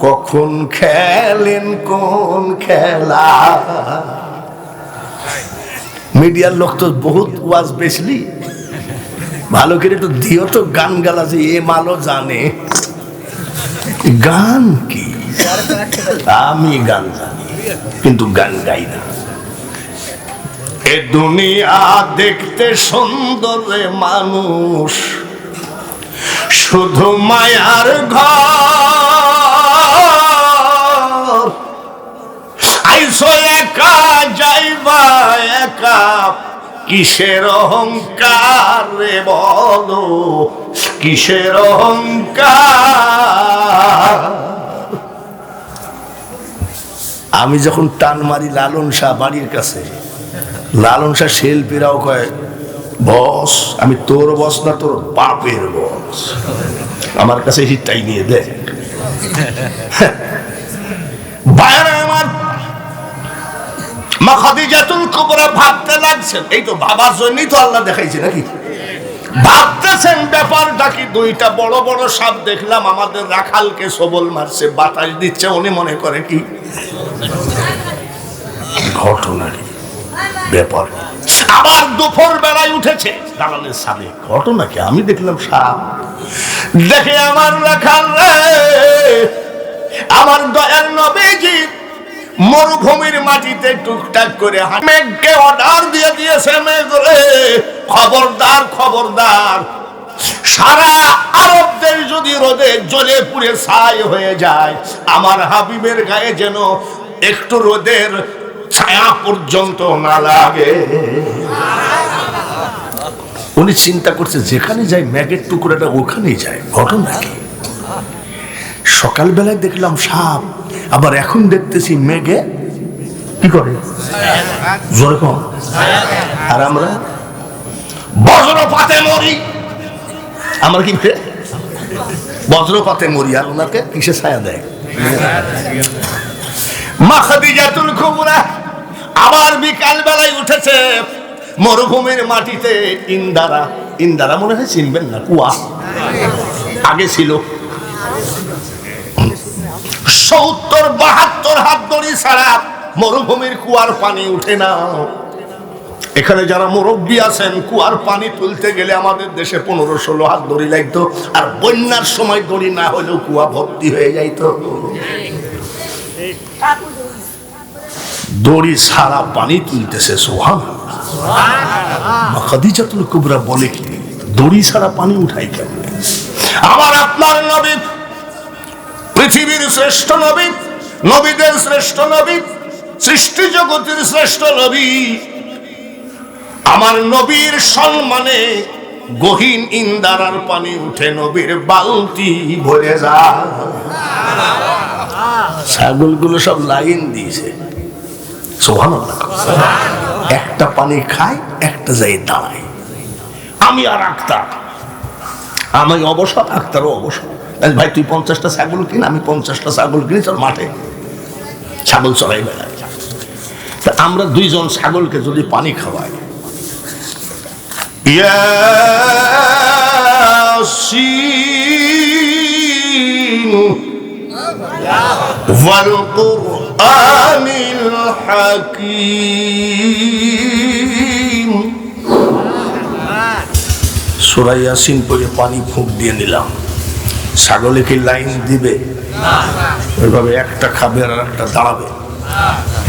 কখন খেলেন কোন খেলা। মিডিয়ার লোক তো বহুত ওয়াজ বেশলি, ভালো করে তো দিও তো গান গালা যে এ মালো জানে। গান কি? আমি গান জানি কিন্তু গান গাই না। এ দুনিয়া দেখতে সুন্দর রে মানুষ, শুধু মায়ার ঘর। আইসো একা যাইবা একা, কিসের অহংকার রে বলো, কিসের অহংকার। আমি যখন টান মারি লালন শাহ বাড়ির কাছে, লালন শাহ শিল্পীরাও কয় বস, আমি তোর বস না, তোর বাপের বস। আমার কাছে হিটটাই নিয়ে দেখ। ভাইরা আমার, মা খাদিজাতুল কুবরা ভাবতে লাগছেন। এই তো ভাবার জন্যই তো আল্লাহ দেখাইছে নাকি? ভাবতেছেন ব্যাপারটা কি? দুইটা বড় বড় সাপ দেখলাম, আমাদের রাখালকে সবল মারছে, বাতাস দিচ্ছে। উনি মনে করে কি ঘটনা কি ব্যাপার। আবার দুপুর বেলায় উঠেছে দালালের সামনে, ঘটনা কি? আমি দেখলাম সাপ। দেখে আমার রাখাল রে, আমার দয়ার নবীজি মরুভূমির মাটিতে টুকটাক করে মেঘকে অর্ডার দিয়ে দিয়েছে, মেঘ রে খবরদার খবরদার, সারা আরব দেশ যদি রোদে জ্বলে পুড়ে ছাই হয়ে যায়, আমার হাবিবের গায়ে যেন একটু রোদের ছায়া পর্যন্ত না লাগে। উনি চিন্তা করছে যেখানে যায় মেঘের টুকরাটা ওখানেই যায়। ঘটনা কি? সকালবেলায় দেখলাম সাপ, আবার এখন দেখতেছি মেঘে কি করে জোরে কম। আর আমরা বজ্রপাতে মরি। আমরা কি বজ্রপাতে মরি, আর ওনাকে কিসে ছায়া দেয়? মা খাদিজাতুল কুবরা আবার বিকাল বেলায় উঠেছে মরুভূমির মাটিতে। ইন্দারা, ইন্দারা মনে হয় চিনবেন না, কুয়া আগে ছিল। 70-72 হাত দড়ি ছাড়া মরুভূমির কুয়ার পানি উঠে না। এখানে যারা মুরব্বী আছেন, কুয়ার পানি তুলতে গেলে আমাদের দেশে 15-16 হাত দড়ি লাগতো, আর বন্যার সময় দড়ি না হলেও কুয়া ভর্তি হয়ে যাইতো। দড়ি ছাড়া পানি তুলতেছে। সুবহানাল্লাহ। খাদিজাতুল কুবরা বলে কি দড়ি ছাড়া পানি উঠাই কেমন? আমার আপনার নবী, পৃথিবীর শ্রেষ্ঠ নবী, নবীদের শ্রেষ্ঠ নবী, সৃষ্টি জগতের শ্রেষ্ঠ নবী, আমার নবীর সম্মানে গহীন ইন্দারার পানি উঠে নবীর বালতি ভরে যায়। ছাগলগুলো সব লাইন দিয়েছে, সুবহানাল্লাহ। একটা পানি খায়, একটা যাই দাঁড়ায়। আমি আর আক্তার, আমি অবসর, আক্তারও অবসর। ভাই তুই 50টা ছাগল কিন, আমি 50টা ছাগল কিনি, চল মাঠে ছাগল চড়াই বেড়াই। তা আমরা দুইজন ছাগলকে যদি পানি খাওয়াই, ইয়াসিন ওয়াল কুরআনিল হাকীম, সূরা ইয়াসিন পড়ে পানি ফুঁক দিয়ে নিলাম। ছাগলে কি লাইন দিবে? ওইভাবে একটা খাবে আর একটা দাঁড়াবে,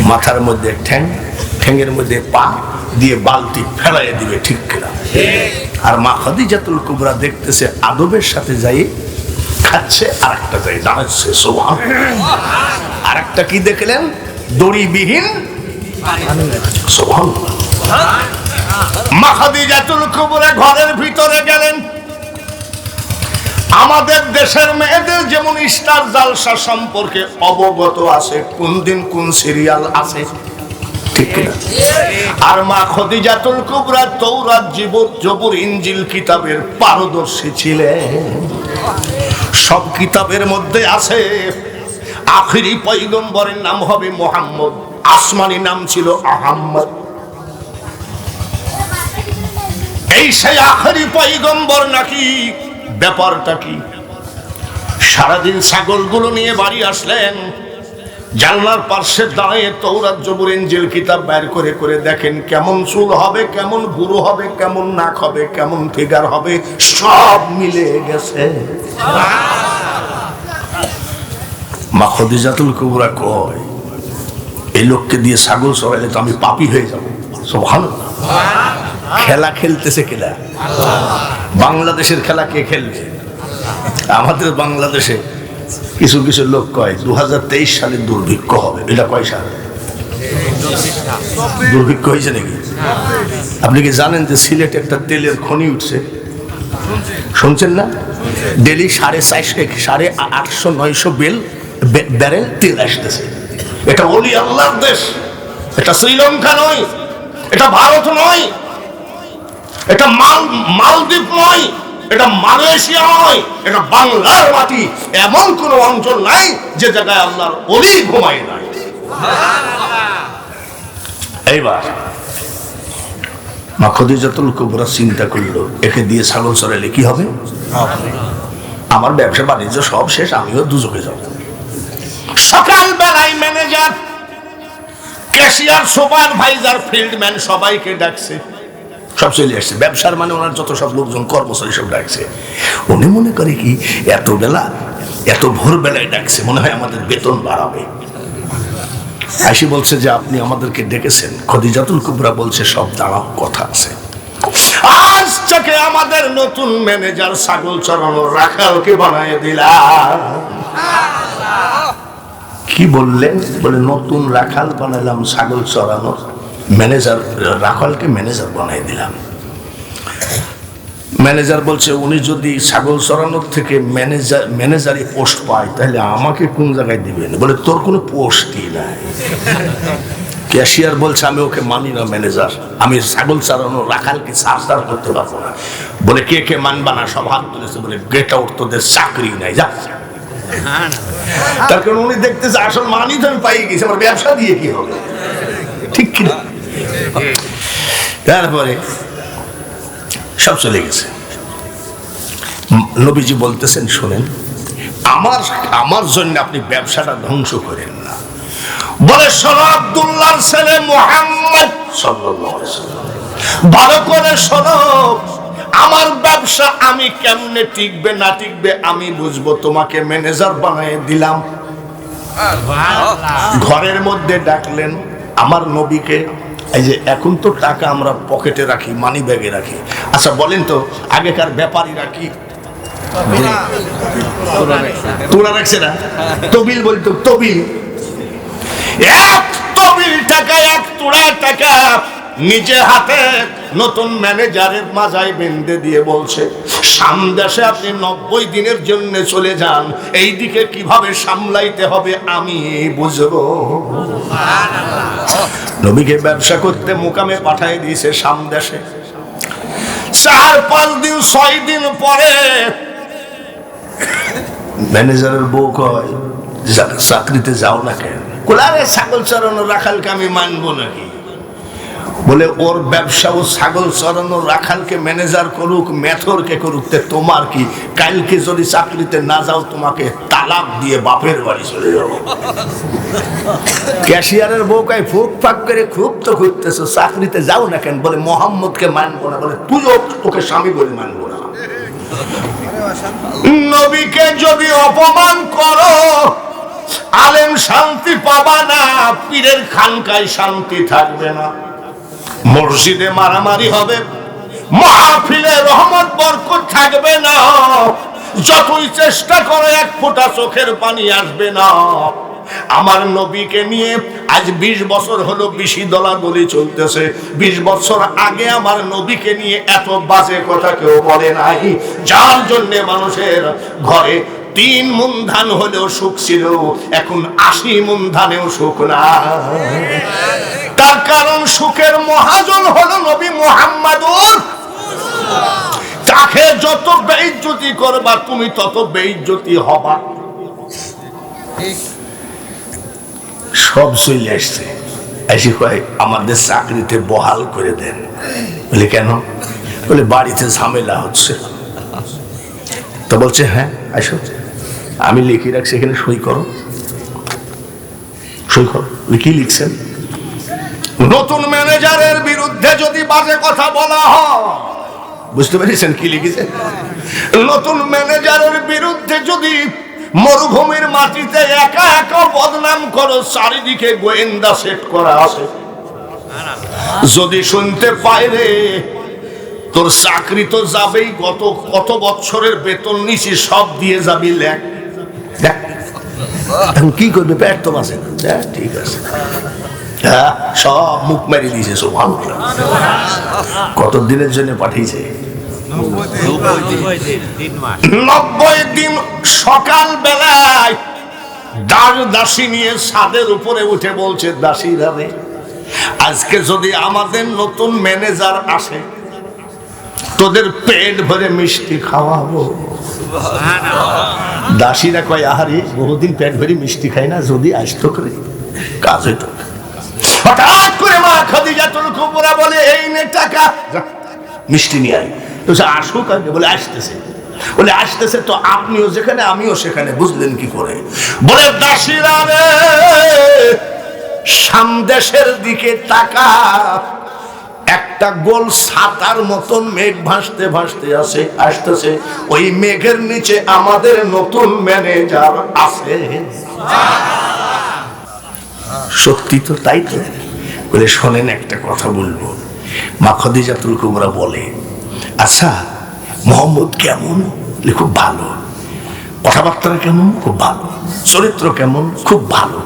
মাথার মধ্যে ঠ্যাং, ঠ্যাংয়ের মধ্যে পা দিয়ে বালতি ফেলাইয়ে দিবে, ঠিক কিনা? আর মা খাদিজাতুল কুবরা দেখতেছে আদবের সাথে যাই খাচ্ছে, আর একটা যাই দাঁড়াচ্ছে। সুবহানাল্লাহ। আর একটা কি দেখলেন? দড়িবিহীন। সুবহানাল্লাহ। মা খাদিজাতুল কুবরা ঘরের ভিতরে গেলেন। আমাদের দেশের মেয়েদের যেমন স্টার জালসা সম্পর্কে অবগত আছে, কোন দিন কোন সিরিয়াল আছে, ঠিক না? আর মা খাদিজাতুল কুবরা তাওরাত, জবুর, ইনজিল কিতাবের পারদর্শী ছিলেন। সব কিতাবের মধ্যে আছে আখিরি পয়গম্বরের নাম হবে মুহাম্মদ, আসমানি নাম ছিল আহমদ। এই সেই আখিরি পয়গম্বর নাকি? ব্যাপারটা কি? সারাদিন ছাগলগুলো নিয়ে বাড়ি আসলেন, জানলার পাশে দাঁড়িয়ে তাওরাত, জবুর, ইনজিল কিতাব বের করে করে দেখেন কেমন চুল হবে, কেমন ভুরু হবে, কেমন নাক হবে, কেমন ফিগার হবে, সব মিলে গেছে। মা খাদিজাতুল কুবরা কয়, এই লোককে দিয়ে ছাগল চড়াইলে তো আমি পাপী হয়ে যাব। সুবহানাল্লাহ। খেলা খেলতেছে কেলা? বাংলাদেশের খেলা কে খেলছে? আমাদের বাংলাদেশে কিছু কিছু লোক কয় 2023 সালে দুর্ভিক্ষ হবে। এটা কয় সাল দুর্ভিক্ষ হয়েছে নাকি? আপনি কি জানেন যে সিলেটে একটা তেলের খনি উঠছে? শুনছেন না? ডেলি 850-900 ব্যারেল তেল আসতেছে। এটা ওলি আল্লাহর দেশ, এটা শ্রীলঙ্কা নয়, এটা ভারত নয়, এটা মালদ্বীপ নয়, এটা মালয়েশিয়া নয়, এটা বাংলার মাটি। এমন কোন অঞ্চল নাই যে জায়গায় আল্লাহর ওলি ঘুমায় নাই। এইবার মা খাদিজাতুল কুবরা চিন্তা করলো, একে দিয়ে ছাগল চড়াইলে কি হবে? আমার ব্যবসা বাণিজ্য সব শেষ, আমিও দুজকে যাব। সকালবেলায় ম্যানেজার, ক্যাশিয়ার, সুপারভাইজার, ফিল্ডম্যান সবাইকে ডাকছে, সব চলে আসছে। ব্যবসার মানে ওনার যত সব লোকজন, কর্মচারী সব ডাকছে। উনি মনে করে কি এত বেলা, এত ভোরবেলায় ডাকছে, মনে হয় আমাদের বেতন বাড়াবে। আইসি বলছে যে আপনি আমাদেরকে ডেকেছেন। খাদিজাতুল কুবরা বলছে সব দাঁড়াও, কথা আছে। আজ থেকে আমাদের নতুন ম্যানেজার ছাগল চড়ানোর রাখালকে বানায় দিলাম। কি বললেন? বলে নতুন রাখাল বানালাম, ছাগল চড়ানোর ম্যানেজার, রাখালকে ম্যানেজার বানাই দিলাম। ম্যানেজার বলছে উনি যদি ছাগল চড়ানোর থেকে ম্যানেজারি পোস্ট পায় তাহলে আমাকে কোন জায়গায় দিবেন? বলে তোর কোনো পোস্টই নাই। ক্যাশিয়ার বলছে আমি ওকে মানি না ম্যানেজার, আমি ছাগল চড়ানো রাখালকে সার্জার করতে পারবো না। বলে কে কে মানবা না? সব হাত তুলেছে। বলে গেট আউট, তোদের চাকরি নাই, যা। তার কারণ উনি দেখতেছে আসল মানি তো আমি পাই গেছি, আমার ব্যবসা দিয়ে কি হবে, ঠিক কিনা? তারপরে সব চলে গেছে। নবীজি বলতেছেন শোনেন, আমার জন্য আপনি ব্যবসাটা ধ্বংস করেন না। বলে শোনো, আব্দুল্লাহর ছেলে মুহাম্মদ সাল্লাল্লাহু আলাইহি ওয়াসাল্লাম, ভালো করে শোনো, আমার ব্যবসা আমি কেমনে টিকবে না টিকবে আমি বুঝবো, তোমাকে ম্যানেজার বানিয়ে দিলাম। ঘরের মধ্যে ডাকলেন আমার নবীকে। এই যে এখন তো টাকা আমরা পকেটে রাখি, মানি ব্যাগে রাখি। আচ্ছা বলেন তো, আগেকার ব্যাপারীরা কি তোলা রাখছে না? তবিল বলতো, তবিল এক তবিল টাকা, এক তোড়া টাকা নিজে হাতে নতুন ম্যানেজারের মাজায় বেঁধে দিয়ে বলছে, সামদেশে আপনি 90 দিনের জন্য চলে যান, এই দিকে কিভাবে সামলাইতে হবে আমি বুঝবো। নবীকে ব্যবসা করতে মুকামে পাঠিয়ে দিয়েছে সামদেশে। 4-5 দিন 6 দিন পরে ম্যানেজারের বউ কয়, চাকরিতে যাও না কেন? কোলারে ছাগল চড়ানো রাখালকে আমি মানবো নাকি? বলে ওর ব্যবসা, ও ছাগল চড়ানো রাখালকে ম্যানেজার করুক, মেথরকে করুক, তোমার কি? কালকে যদি চাকরিতে না যাও তোমাকে তালাক দিয়ে বাপের বাড়ি চলে যাবো। ক্যাশিয়ারের বউ কয়, ফুক ফাক করে খুব তো ঘুরতেছো, চাকরিতে যাও না কেন? বলে মোহাম্মদকে মানবো না। বলে তুইও তোকে স্বামী বলে মানবো না। নবীকে যদি অপমান করো, আলেম শান্তি পাবা না, পীরের খানকায় শান্তি থাকবে না, মসজিদে মারামারি হবে, মাহফিলে রহমত বরকত থাকবে না, যতই চেষ্টা করে এক ফোঁটা চোখের পানি আসবে না। আমার নবীকে নিয়ে আজ 20 বছর হলো বেশি দলাদলি চলতেছে। 20 বছর আগে আমার নবীকে নিয়ে এত বাজে কথা কেউ বলে নাই, যার জন্য মানুষের ঘরে 3 মুন ধান হলেও সুখ ছিল, এখন 80 মুন ধানেও সুখ না। তার কারণ সুখের মহাজন হলো নবী মুহাম্মাদুর। তাকে যত বেইজ্জতি করবা তুমি তত বেইজ্জতি হবা। সব চলে আসছে, এসে কয় আমাদের চাকরিতে বহাল করে দেন। বলে কেন? বলে বাড়িতে ঝামেলা হচ্ছে। তো বলছে হ্যাঁ আসো, আমি লিখে রাখছি, এখানে সই করো, সই করো। কি লিখছেন? নতুন ম্যানেজারের বিরুদ্ধে যদি বাজে কথা বলা হয়, বুঝতে পেরেছেন কি লিখেছে? নতুন ম্যানেজারের বিরুদ্ধে যদি মরুভূমির মাটিতে একা একা বদনাম করো, চারিদিকে গোয়েন্দা সেট করা আছে, যদি শুনতে পাই রে তোর চাকরি তো যাবেই, কত বছরের বেতন নিছি সব দিয়ে যাবি, লেখ। এখন কি করবে? পেট তো বাঁচে না। ঠিক আছে, সব মুখ মেরে দিয়েছে। কত দিনের জন্য পাঠিয়েছে? 90 দিন। সকাল বেলায় দাসী নিয়ে ছাদের উপরে উঠে বলছে, দাসীরা রে, আজকে যদি আমাদের নতুন ম্যানেজার আসে, তোদের পেট ভরে মিষ্টি খাওয়াবো। দাসীরা কয়, আহারে বহুদিন পেট ভরে মিষ্টি খাই না, যদি আসতো করে কাজ হইতো। হঠাৎ করে মা খাদিজাতুল কুবরা বলে, এই নে টাকা, মিষ্টি নিয়ে আয়। তো আসুক আগে। বলে আসতেছে। বলে আসতেছে তো আপনিও যেখানে আমিও সেখানে, বুঝলেন কি করে? বলে দাসীরা রে, সামদেশের দিকে টাকা, একটা গোল ছাতার মতন মেঘ ভাসতে ভাসতে আসে, আসতেছে। ওই মেঘের নিচে আমাদের নতুন ম্যানেজার আছে। সত্যি তো, তাই তো। বলে শোনেন একটা কথা বলবো। মা খাদিজাতুল কুবরা বলে, আচ্ছা মোহাম্মদ কেমন? খুব ভালো। কথাবার্তা কেমন? খুব ভালো। চরিত্র কেমন? খুব ভালো।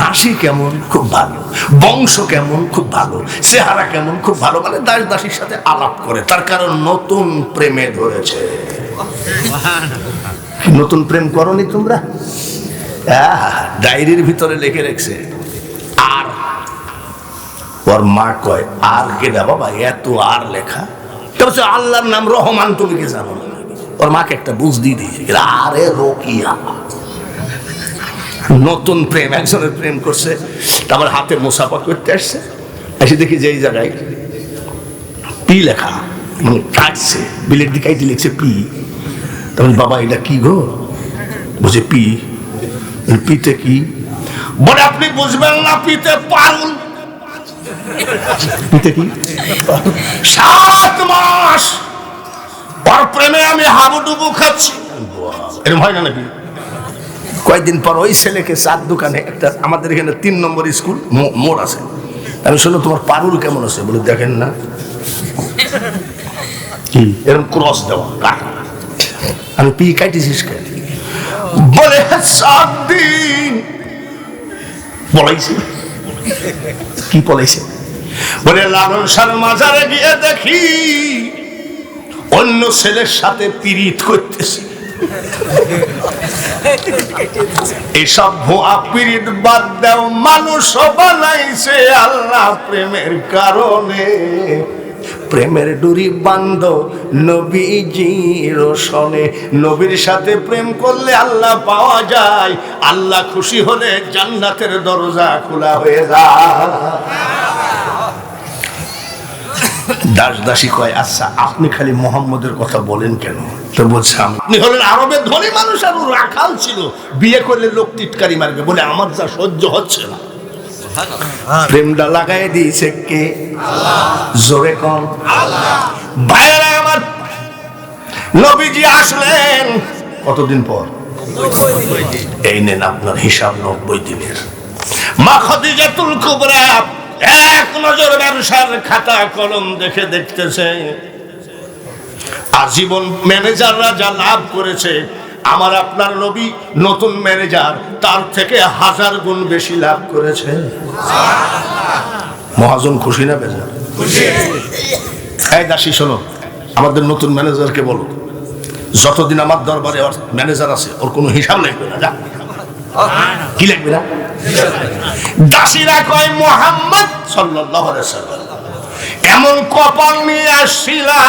হাসি কেমন? খুব ভালো। বংশ কেমন? খুব ভালো। চেহারা কেমন? খুব ভালো। মানে দাস দাসীর সাথে আলাপ করে, তার কারণ নতুন প্রেমে ধরেছে। নতুন প্রেম করনি তোমরা? ডায়েরির ভিতরে লিখে রেখেছে। আর ওর মা কয়, আর কেডা বাবা এত আর লেখা? আল্লাহর নাম রহমান, তুমি কি জানো না? ওর মাকে একটা বুঝ দিয়ে দিয়েছে, আরে রোকিয়া। নতুন প্রেম, একজনের প্রেম করছে, তারপর হাতে মুসাফা করতে আসছে, এসে দেখি যে এই জায়গায় পি লেখা, মানে কাটছে, বিলের দিকে লিখছে পি। তখন বাবা এটা কি গো? বুঝে পি। পিতে কি? বলে আপনি বুঝবেন না, পিতে পারুল। পিতে কি? 7 মাস ওর প্রেমে আমি হাবুডুবু খাচ্ছি। এরকম হয় না নাকি? কয়েকদিন পর ওই ছেলেকে চার দোকানে, একটা আমাদের এখানে 3 নম্বর স্কুল মোড় আছে, আমি শুনলাম তোমার পারুল কেমন আছে? বলে দেখেন না কি এরকম ক্রস দেওয়া কাটা। আমি পি কাটিছিস কেন? বলে 7 দিন বলাইছে কি বলাইছে? বলে লালন শাহর মাজারে গিয়ে দেখি অন্য ছেলের সাথে পীড়িত করতেছে। এসব ভুয়া পীড়িত বাদ দাও, মানুষ বানাইছে আল্লাহ প্রেমের কারণে। প্রেমের ডুরি বান্ধ নবীজির সনে, নবীর সাথে প্রেম করলে আল্লাহ পাওয়া যায়, আল্লাহ খুশি হলে জান্নাতের দরজা খোলা হয়ে যায়। দাস দাসী কয়, আচ্ছা আপনি খালি মোহাম্মদের কথা বলেন কেন? তো বলছে আপনি হলেন আরবের ধনী মানুষ, আর রাখাল ছিল, বিয়ে করলে লোক টিটকারি মারবে, বলে আমার যা সহ্য হচ্ছে না। প্রেমটা লাগাই দিয়েছে কে? জোরে কম। ভাইয়েরা আমার, নবীজি আসলেন কতদিন পর? এই নেন আপনার হিসাব 90 দিনের। মা খাদিজাতুল কুবরা এক নজর ব্যবসার খাতা কলম দেখে দেখতেছে, আজীবন ম্যানেজাররা যা লাভ করেছে, আমার আপনার নবী নতুন ম্যানেজার তার থেকে 1000 গুণ বেশি লাভ করেছে। মহাজন খুশি না বেজার? এই দাসী শোনো, আমাদের নতুন ম্যানেজারকে বলো যতদিন আমার দরবারে ম্যানেজার আছে ওর কোনো হিসাব লাগবে না। যা, কি লাগবে না? দাসীরা কয়, মুহাম্মদ সাল্লাল্লাহু আলাইহি ওয়াসাল্লাম এমন কপাল নিয়ে আসছিলা,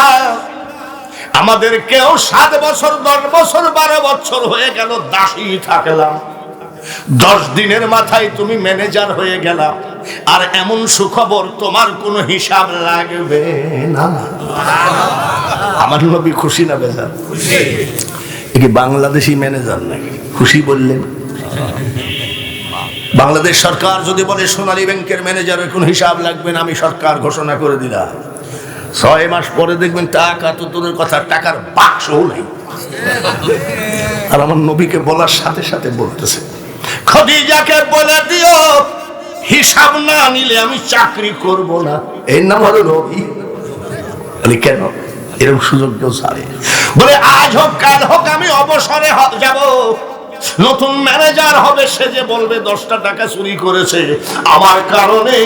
আমাদের কেউ 7 বছর 10 বছর 12 বছর হয়ে গেল দাসী থাকলাম, 10 দিনের মাথায় তুমি ম্যানেজার হয়ে গেলা, আর এমন সুখবর তোমার কোনো হিসাব লাগবে না। আমার নবী খুশি না বেজার? খুশি। কি বাংলাদেশি ম্যানেজার নাকি? খুশি বললেন। বাংলাদেশ সরকার যদি বলে সোনালী ব্যাংকের ম্যানেজারের কোনো হিসাব লাগবে না, আমি সরকার ঘোষণা করে দিলাম, 6 মাস পরে দেখবেন টাকা তো তোদের কথা, টাকার বাক্সও নাই। আর আমার নবীকে বলার সাথে সাথে বলতেছে, খাদিজাকে বলে দিও হিসাব না নিলে আমি চাকরি করব না। এর নাম হলো নবী। বলে কেন? এরকম সুযোগ কেউ ছাড়ে? বলে আজ হোক কাল হোক আমি অবসরে যাব, নতুন ম্যানেজার হবে, সে যে বলবে 10টা টাকা চুরি করেছে, আমার কারণে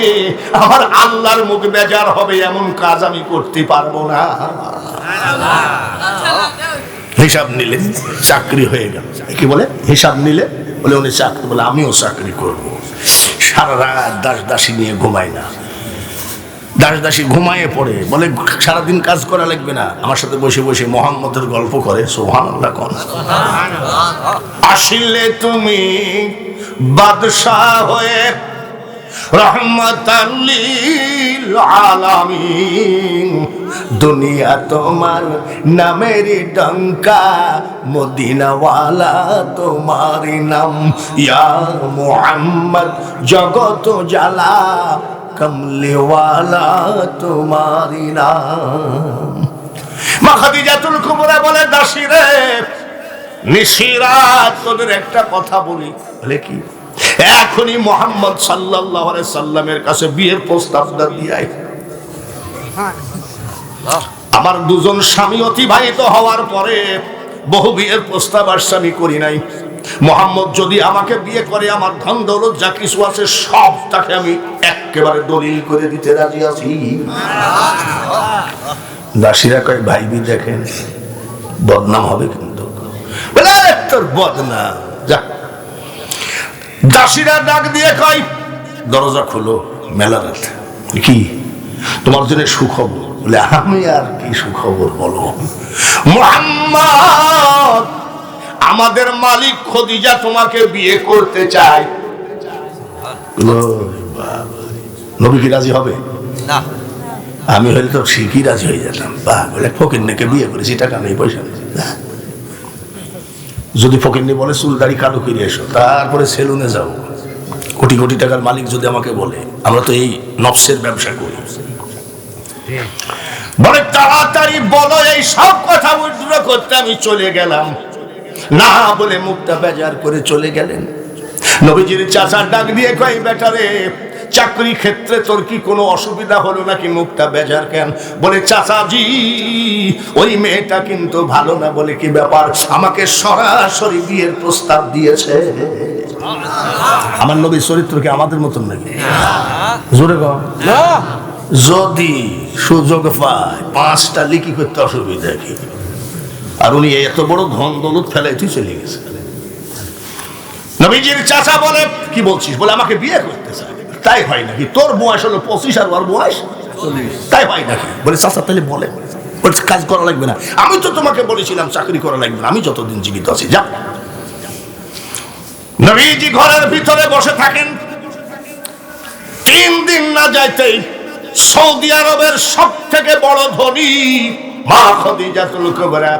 আমার আল্লাহর মুখ বেজার হবে, এমন কাজ আমি করতে পারবো না। হিসাব নিলে চাকরি হয়ে গেল। কি বলে? হিসাব নিলে বলে উনি চাকরি, বলে আমিও চাকরি করব। সারা রাত দাস দাসী নিয়ে ঘুমাই না, দাস দাসী ঘুমায়ে পড়ে, বলে সারাদিন কাজ করা লাগবে না, আমার সাথে বসে বসে মোহাম্মদের গল্প করে। সুবহানাল্লাহ। কোন আসিলে তুমি বাদশাহ হয়ে রহমাতাল লিল আলামিন, দুনিয়া তোমার নামেরই ডঙ্কা, মদিনাওয়ালা তোমারই নাম, ইয়া মুহাম্মদ জগত জ্বালা, কমলিওয়ালা তোমারই নাম। মা খাদিজাতুল কুবরা বলে, দাসীরে নিশিরাত তোদের একটা কথা বলি। বলে কি? এখনই মুহাম্মদ সাল্লাল্লাহু আলাইহি সাল্লামের কাছে বিয়ের প্রস্তাবটা দিয়াই। আমার 2 জন স্বামী অতিবাহিত হওয়ার পরে বহু বিয়ের প্রস্তাব আসছে, আমি করি নাই। মুহাম্মদ যদি আমাকে বিয়ে করে, আমার ধন দৌলত যা কিছু আছে সব তাকে আমি একেবারে দলিল করে দিতে রাজি আছি। দাসীরা কয়, ভাইবি দেখেন বদনাম হবে কিন্তু। বলে তোর বদনাম যা। দাসীরা ডাক দিয়ে কয়, দরজা খোলো, মেলা রাত। কি তোমার জন্য সুখবর? বলে আমি আর কি সুখবর বলো? মুহাম্মদ আমাদের মালিক খাদিজা তোমাকে বিয়ে করতে চায়। নবী কি রাজি হবে না? আমি হলে তো ঠিকই রাজি হয়ে যেতাম। বলে ফকিন্নিকে বিয়ে করেছি, টাকা নেই পয়সা নেই। যদি ফকিন্নি বলে চুল দাড়ি কালো করে এসো, তারপরে সেলুনে যাও, কোটি কোটি টাকার মালিক যদি আমাকে বলে, আমরা তো এই নফসের ব্যবসা করি। বলে তাড়াতাড়ি বলো, এই সব কথা উইথড্র করতে আমি চলে গেলাম। না বলে মুখটা বেজার করে চলে গেলেন। নবীজির চাচা ডাক দিয়ে কয়, বেটারে চাকরি ক্ষেত্রে তোর কি কোনো অসুবিধা হলো নাকি, মুখটা বেজার কেন? বলে চাচাজি ওই মেয়েটা কিন্তু ভালো না। বলে কি ব্যাপার? আমাকে সরাসরি বিয়ের প্রস্তাব দিয়েছে। আমার নবীর চরিত্র কি আমাদের মতন নাকি? জোরে কও না। যদি সুযোগ পায় 5টা লিখি করতে অসুবিধা কি? আর উনি এত বড় ধন দৌলত ফেলাইতে চলে গেছে। নবীজির চাচা বলে কি বলছিস? বলে আমাকে বিয়ে করতে চায়। তাই হয় নাকি? তোর বয়স হলো 25 আর ওর বয়স 40, তাই হয় নাকি? বলে চাচা তাহলে বলে কাজ করা লাগবে না। আমি তো তোমাকে বলেছিলাম চাকরি করা লাগবে না, আমি যতদিন জীবিত আছি। যা। নবীজি ঘরের ভিতরে বসে থাকেন। 3 দিন না যাইতেই সৌদি আরবের সব থেকে বড় ধনী মা খাদিজাতুল কুবরা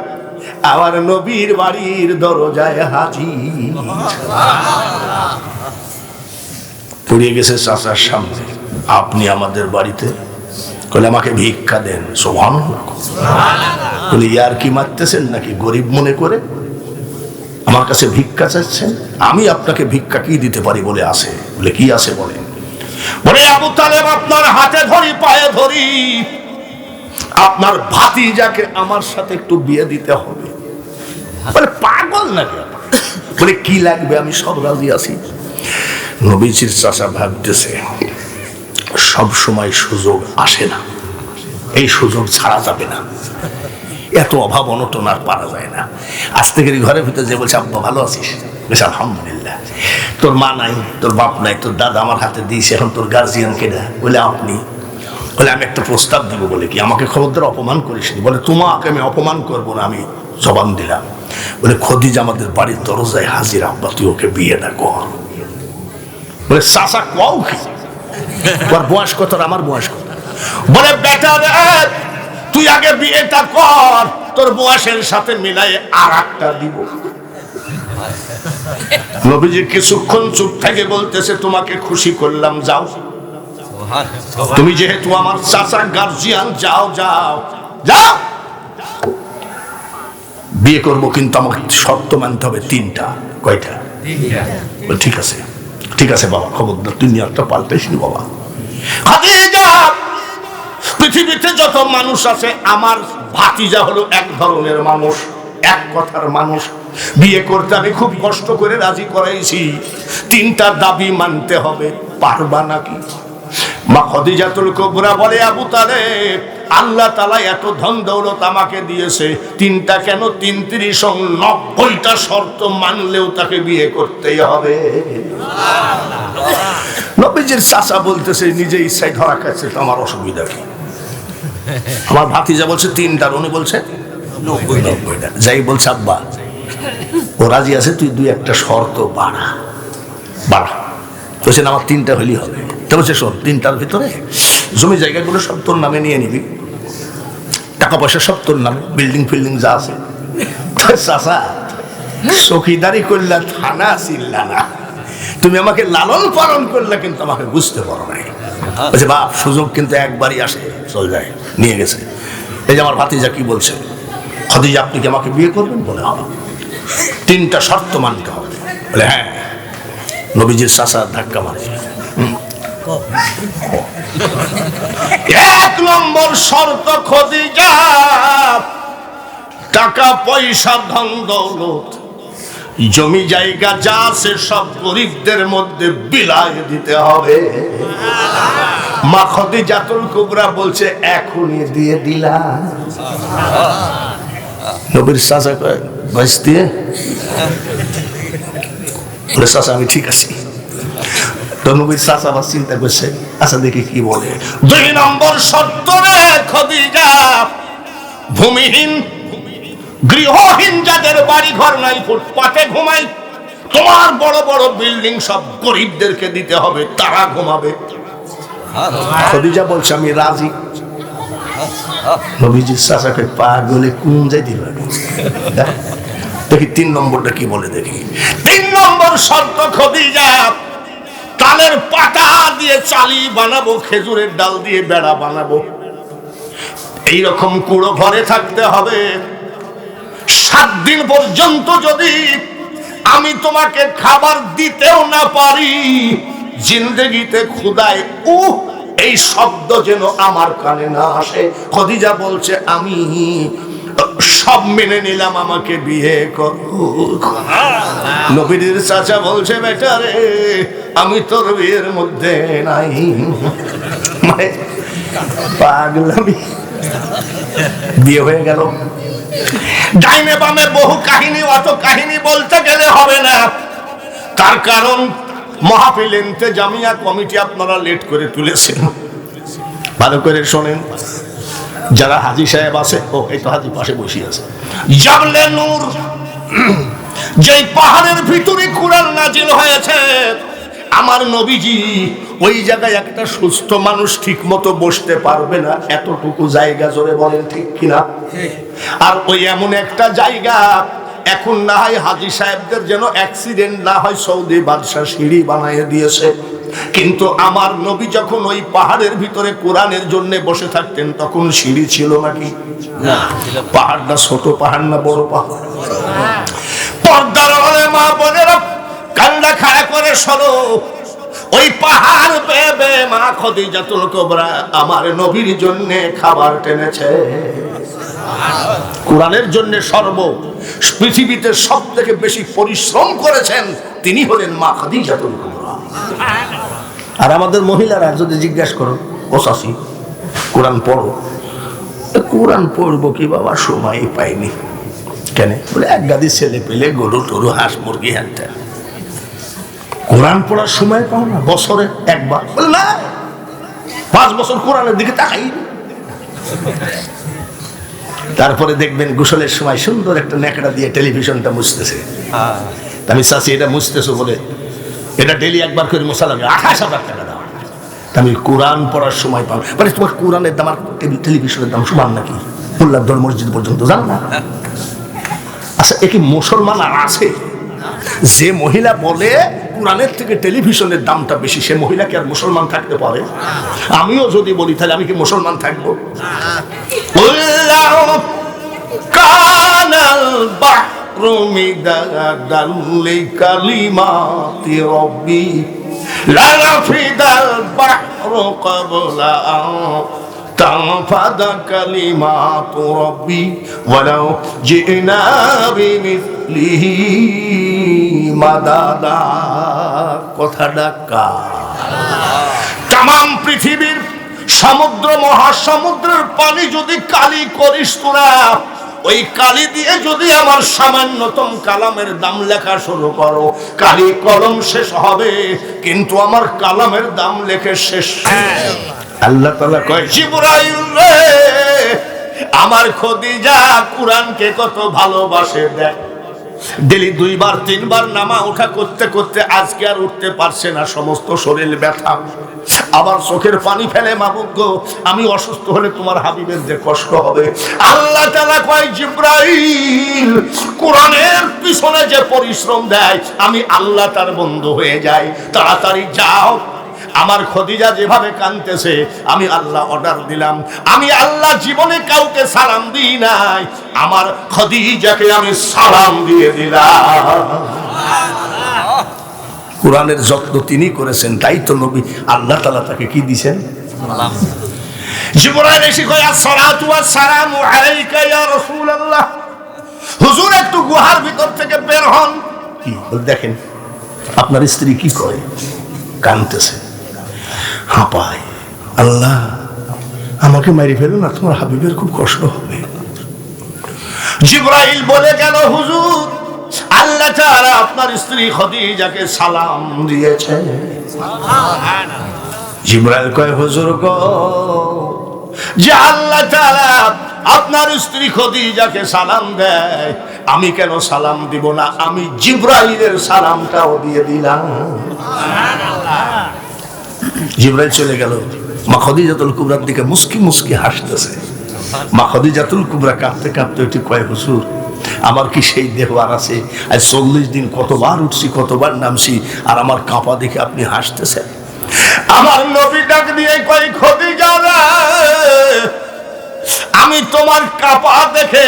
আমার নবীর বাড়ির দরজায় হাজির। পড়িয়ে গেছে চাচার সামনে, আপনি আমাদের বাড়িতে? বলে আমাকে ভিক্ষা দেন। সুবহানাল্লাহ। বলে ইয়ার কি মারতেছেন নাকি? গরিব মনে করে আমার কাছে ভিক্ষা চাচ্ছেন? আমি আপনাকে ভিক্ষা কি দিতে পারি? বলে আছে। বলে কি আছে বলে? বলে আবু তালেব আপনার হাতে ধরি, পায়ে ধরি, আপনার ভাতিজাকে আমার সাথে একটু বিয়ে দিতে হবে। বলে পাগল নাকি? বলে কি লাগবে? আমি সব রাজি আছি। নবীজির চাচা ভাবতেছে সব সময় সুযোগ আসে না, এই সুযোগ ছাড়া যাবে না। এত অভাব অনটন আর পারা যায় না। আজ থেকে ঘরের ভিতরে যে বলছে আব্বা ভালো আছিস? বলছে আলহামদুলিল্লাহ। তোর মা নাই, তোর বাপ নাই, তোর দাদা আমার হাতে দিয়েছে, এখন তোর গার্জিয়ান কেডা? বলে আপনি। বলে আমি একটা প্রস্তাব দিব। বলে কি? আমাকে খবরদার অপমান করিসনি। বলে তোমাকে আমি অপমান করবো না, আমি জবান দিলাম। বলে খাদিজা আমাদের বাড়ির দরজায় হাজির, আব্বা তুই ওকে বিয়েটা কর। বলে চাচা কও কি? তোর বয়স কত? আমার বয়স কত? বলে বেটা রে, তুই আগে বিয়েটা কর, তোর বয়সের সাথে মিলাই আর একটা দিব। নবীজি কিছুক্ষণ চুপ থেকে বলতেছে তোমাকে খুশি করলাম, যাও। তুমি যেহেতু আমার চাচা গার্জিয়ান, যাও যাও যাও। বিয়ে করবো কিন্তু আমাকে শর্ত মানতে হবে 3টা। কয়টা? 3টা। ঠিক আছে, ঠিক আছে বাবা, খবরদার তুই নিয়তটা পাল্টাইস নি বাবা। খাদিজা, পৃথিবীতে যত মানুষ আছে আমার ভাতিজা হলো এক ধরনের মানুষ, এক কথার মানুষ। বিয়ে করতে আমি খুব কষ্ট করে রাজি করাইছি, 3টা দাবি মানতে হবে, পারবা নাকি? মা খাদিজাতুল কুবরা বলে আবু তালেব আল্লাহ তাআলা এত ধন দৌলত আমাকে দিয়েছে, 3টা কেন 3390টা শর্ত মানলেও তাকে বিয়ে করতেই হবে। নবীজির চাচা বলতেছে নিজে ইচ্ছায় ধরা খাচ্ছে, আমার অসুবিধা কি? আমার ভাতিজা বলছে 3টার, উনি বলছে 90টা। যাই বলছে আব্বা ও রাজি আছে, তুই 2-1টা শর্ত বাড়া। বলছেন আমার 3টা হলেই হবে। তো বলছে শোন, 3টার ভিতরে জমি জায়গাগুলো সব তোর নামে নিয়ে নিবি, টাকা পয়সা সব তোর নামে, বিল্ডিং ফিল্ডিং যা আছে। চাচা চৌকিদারি করলা, থানা চিল্লা না, তুমি আমাকে লালন পালন করলে কিন্তু আমাকে বুঝতে পারো নাই। বলছে বাপ সুযোগ কিন্তু একবারই আসে, চল যায়। নিয়ে গেছে। এই যে আমার ভাতিজা কি বলছে, খাদিজা আপনি কি আমাকে বিয়ে করবেন? বলে হবে, 3টা শর্ত মানতে হবে। বলে হ্যাঁ। নবীজির চাচা ধাক্কা মারে। 1 নম্বর শর্ত, খাদিজা টাকা পয়সা ধন দৌলত জমি জায়গা যা আছে সব গরিবদের মধ্যে বিলায় দিতে হবে। মা খাদিজাতুল কুবরা বলছে এখনই দিয়ে দিলাম। নবীর চাচা কয় বয়স দিয়ে? বলে চাচা আমি ঠিক আছি। তো নবীর চাচা আবার চিন্তা করছে, আচ্ছা দেখি কি বলে। 2 নম্বর শর্ত রে খাদিজা, ভূমিহীন গৃহহীন যাদের বাড়ি ঘর নাই, ফুটপাতে ঘুমাই, তোমার বড় বড় বিল্ডিং সব গরিবদেরকে দিতে হবে, তারা ঘুমাবে। খাদিজা বলছে আমি রাজি। নবীজির চাচাকে পাগলে কোন যাই দিল। দেখি 3 নম্বরটা কি বলে দেখি। 3 নম্বর শর্ত খাদিজা, তালের পাতা দিয়ে চালি বানাবো, খেজুরের ডাল দিয়ে বেড়া বানাবো, এইরকম কুড়ো ঘরে থাকতে হবে। 7 দিন পর্যন্ত যদি আমি তোমাকে খাবার দিতেও না পারি, জিন্দেগিতে খুদায় এই শব্দ যেন আমার কানে না আসে। খদিজা বলছে আমি সব মেনে নিলাম, আমাকে বিয়ে করো। নবীর চাচা বলছে বেটা রে আমি তোর বিয়ের মধ্যে নাই। মানে পাগলামি। বিয়ে হয়ে গেল। ডাইনে বামে বহু কাহিনী, অত কাহিনী বলতে গেলে হবে না। তার কারণ মাহফিল ইন্তেজামিয়া কমিটি আপনারা লেট করে তুলেছেন। ভালো করে শোনেন, যারা হাজী সাহেব আছে, ও এই তো হাজী পাশে বসে আছে, জাবলে নূর যে পাহাড়ের ভিতরে কুরআন নাজিল হয়েছে, আমার নবীজি ওই জায়গায় একটা সুস্থ মানুষ ঠিক মতো বসতে পারবে না, এতটুকু জায়গা, জোরে বলেন ঠিক কিনা? আর ওই এমন একটা জায়গা, এখন না হয় হাজী সাহেবদের যেন অ্যাক্সিডেন্ট না হয়, সৌদি বাদশা সিঁড়ি বানিয়ে দিয়েছে। কিন্তু আমার নবী যখন ওই পাহাড়ের ভিতরে কোরআনের জন্য বসে থাকতেন, তখন সিঁড়ি ছিল নাকি? না। পাহাড়টা ছোট পাহাড় না বড় পাহাড়? পর্দার আড়ালে মা বোনেরা কান্না খাড়া করে শোনো, ওই পাহাড় বেয়ে মা খদিজাতুল কুবরা আমার নবীর জন্য খাবার টেনেছে। কোরআনের জন্য পৃথিবীতে সব থেকে বেশি পরিশ্রম করেছেন তিনি হলেন মা খদিজাতুল কুবরা। আর আমাদের মহিলারা যদি জিজ্ঞাসা করো, ও শাশি কোরআন পড়ো, কোরআন পড়বো কি বাবা, সময় পাইনি। কেন? বলে এক গাদি ছেলে পেলে, গরু টরু, হাঁস মুরগি, হ্যাঁ, কোরআন পড়ার সময় পাও না? বছরে একবার? বলে না, 5 বছর কোরআনের দিকে তাকাই। তারপরে দেখবেন গোসলের সময় সুন্দর একটা ন্যাকড়া দিয়ে টেলিভিশনটা মুছতেছে। আমি চাচ্ছি এটা মুছতেছো বলে এটা ডেলি একবার করে মশা লাগে, 28,000 টাকা দাও। আমি কোরআন পড়ার সময় পাবো, মানে তোমার কোরআনের দাম আর টেলিভিশনের দাম সমান নাকি? মোল্লার মসজিদ পর্যন্ত জানো না? আচ্ছা, এ কি মুসলমান আর আছে? যে মহিলা বলে কোরআনের থেকে টেলিভিশনের দামটা বেশি, সে মহিলা কি আর মুসলমান থাকতে পারে? আমিও যদি বলি তাহলে আমি কি মুসলমান থাকবো? কানাল বাহরু মিদাদাল লিকালিমাতি রাব্বি লা নাফিদাল বাহরু ক্বাবলা তানফাদা কালিমাতু রাব্বি ওয়ালাউ জিনা বিমিসলিহি মাদাদা। কথাটা তাম পৃথিবীর সমুদ্র মহাসমুদ্রের পানি যদি কালি করিস তোরা, ওই কালি দিয়ে যদি আমার সামান্যতম কালামের দাম লেখা শুরু করো, কালি কলম শেষ হবে কিন্তু আমার কালামের দাম লেখে শেষ। আল্লাহ তাআলা কয়, জিবরাইল রে আমার খদিজা কোরআনকে কত ভালোবাসে দেখ। ডেলি 2 বার 3 বার নামা ওঠা করতে করতে আজকে আর উঠতে পারছে না, সমস্ত শরীর ব্যথা, আবার চোখের পানি ফেলে, মাবুদ গো আমি অসুস্থ হলে তোমার হাবিবের যে কষ্ট হবে। আল্লাহ তাআলা কয়, জিবরাইল কোরআনের পিছনে যে পরিশ্রম দেয় আমি আল্লাহ তার বন্ধু হয়ে যাই, তাড়াতাড়ি যাও। আমার খদিজা যেভাবে কাঁদতেছে আমি আল্লাহ অর্ডার দিলাম, আমি আল্লাহ জীবনে কাউকে সালাম দিই নাই, আমার খদিজাকে আমি সালাম দিয়ে দিলাম। কোরআনের যত্ন তিনি করেছেন, তাই তো নবী আল্লাহ তাআলা তাকে কি দিয়েছেন? সালাম। জিবরাইল এসে কয়, আসসালাতু ওয়াসসালামু আলাইকা ইয়া রাসূলুল্লাহ। হুজুর একটু গুহার ভিতর থেকে বের হন। কি দেখেন আপনার স্ত্রী কি করে, কাঁদতেছে, হাঁপায়, আল্লাহ আমাকে মারি ফেলো না, তোমার হাবিবের খুব কষ্ট হবে। জিবরাইল বলে গেল, হুজুর আল্লাহ তাআলা আপনার স্ত্রী খদিজাকে সালাম দিয়েছে। জিবরাইল কয়, হুজুর গো, যে আল্লাহ তাআলা আপনার স্ত্রী খদিজাকে সালাম দেয়, আমি কেন সালাম দিব না? আমি জিবরাইলের সালামটাও দিয়ে দিলাম। জিবরাইল চলে গেল, মা খদিজাতুল কুবরার দিকে মুস্কি মুস্কি হাসতেছে। মা খদিজাতুল কুবরা কাঁপতে কাঁপতে উঠে কয়, হুজুর আমার কি সেই দেহ আর আছে? আজ 40 দিন কতবার উঠছি, কতবার নামছি, আর আমার কাঁপা দেখে আপনি হাসতেছেন। আমার নবী ডাক দিয়ে কয়, খদিজা রে, আমি তোমার কাঁপা দেখে,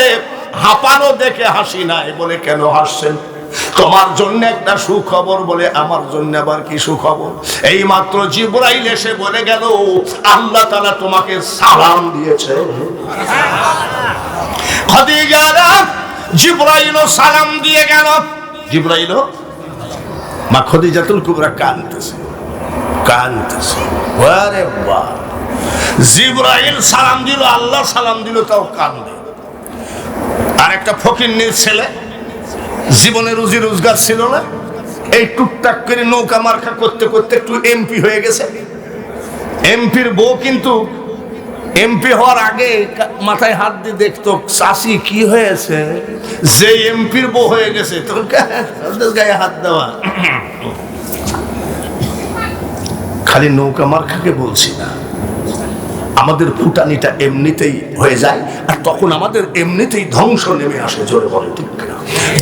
হাঁপানো দেখে হাসি নাই। বলে কেন হাসছেন? তোমার জন্য একটা সুখবর বলে আমার জন্য আবার কি সুখবর? এই মাত্র জিবরাইল এসে বলে গেল আল্লাহ তাআলা তোমাকে সালাম দিয়েছে। খাদিজা জিবরাইল সালাম দিয়ে গেল। জিবরাইল মা খাদিজাতুল কুবরা কাঁদতেছে। আরে বাহ, জিবরাইল সালাম দিল, আল্লাহ সালাম দিল, তাও কান্দে। আর একটা ফকিন্নির ছেলে, জীবনে রুজি রোজগার ছিল না, এই টুকটাক করে নৌকা মার্কা করতে করতে একটু এমপি হয়ে গেছে। এমপির বউ কিন্তু এমপি হওয়ার আগে মাথায় হাত দিয়ে দেখতো চাষি কি হয়েছে, যে এমপির বউ হয়ে গেছে তখন গায়ে হাত দেওয়া। খালি নৌকা মার্কাকে বলছি না, আমাদের ফুটানিটা এমনিতেই হয়ে যায়, আর তখন আমাদের এমনিতেই ধ্বংস নেমে আসে। জোরে বলে ঠিক না?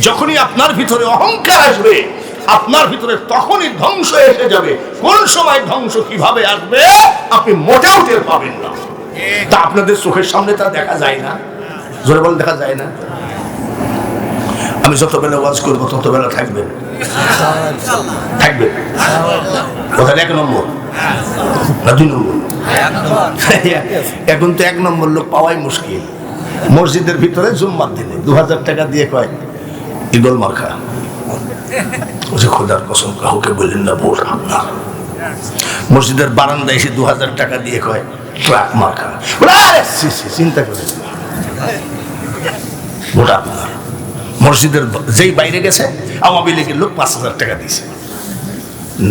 যখনই আপনার ভিতরে অহংকার আসবে, আপনার ভিতরে তখনই ধ্বংস এসে যাবে। কোন সময় ধ্বংস কিভাবে আসবে আপনি মোটেও টের পাবেন না। তা আপনাদের চোখের সামনে তা দেখা যায় না। জোরে বলে দেখা যায় না? আমি যত বেলা ওয়াজ করবো তত বেলা থাকবেন। কোথায় 1 নম্বর না 2 নম্বর? এখন তো 1 নম্বর লোক পাওয়াই মুশকিল। মসজিদের ভিতরে জুম্মার দিনে 2000 টাকা দিয়ে কয় ঈগল মার্কা। খোদার কসম কাউকে বললেন না ভোট আপনার। মসজিদের বারান্দায় এসে 2000 টাকা দিয়ে কয় ট্রাক মার্কা। চিন্তা করে ভোট আপনার। মসজিদের যেই বাইরে গেছে আওয়ামী লীগের লোক 5000 টাকা দিয়েছে।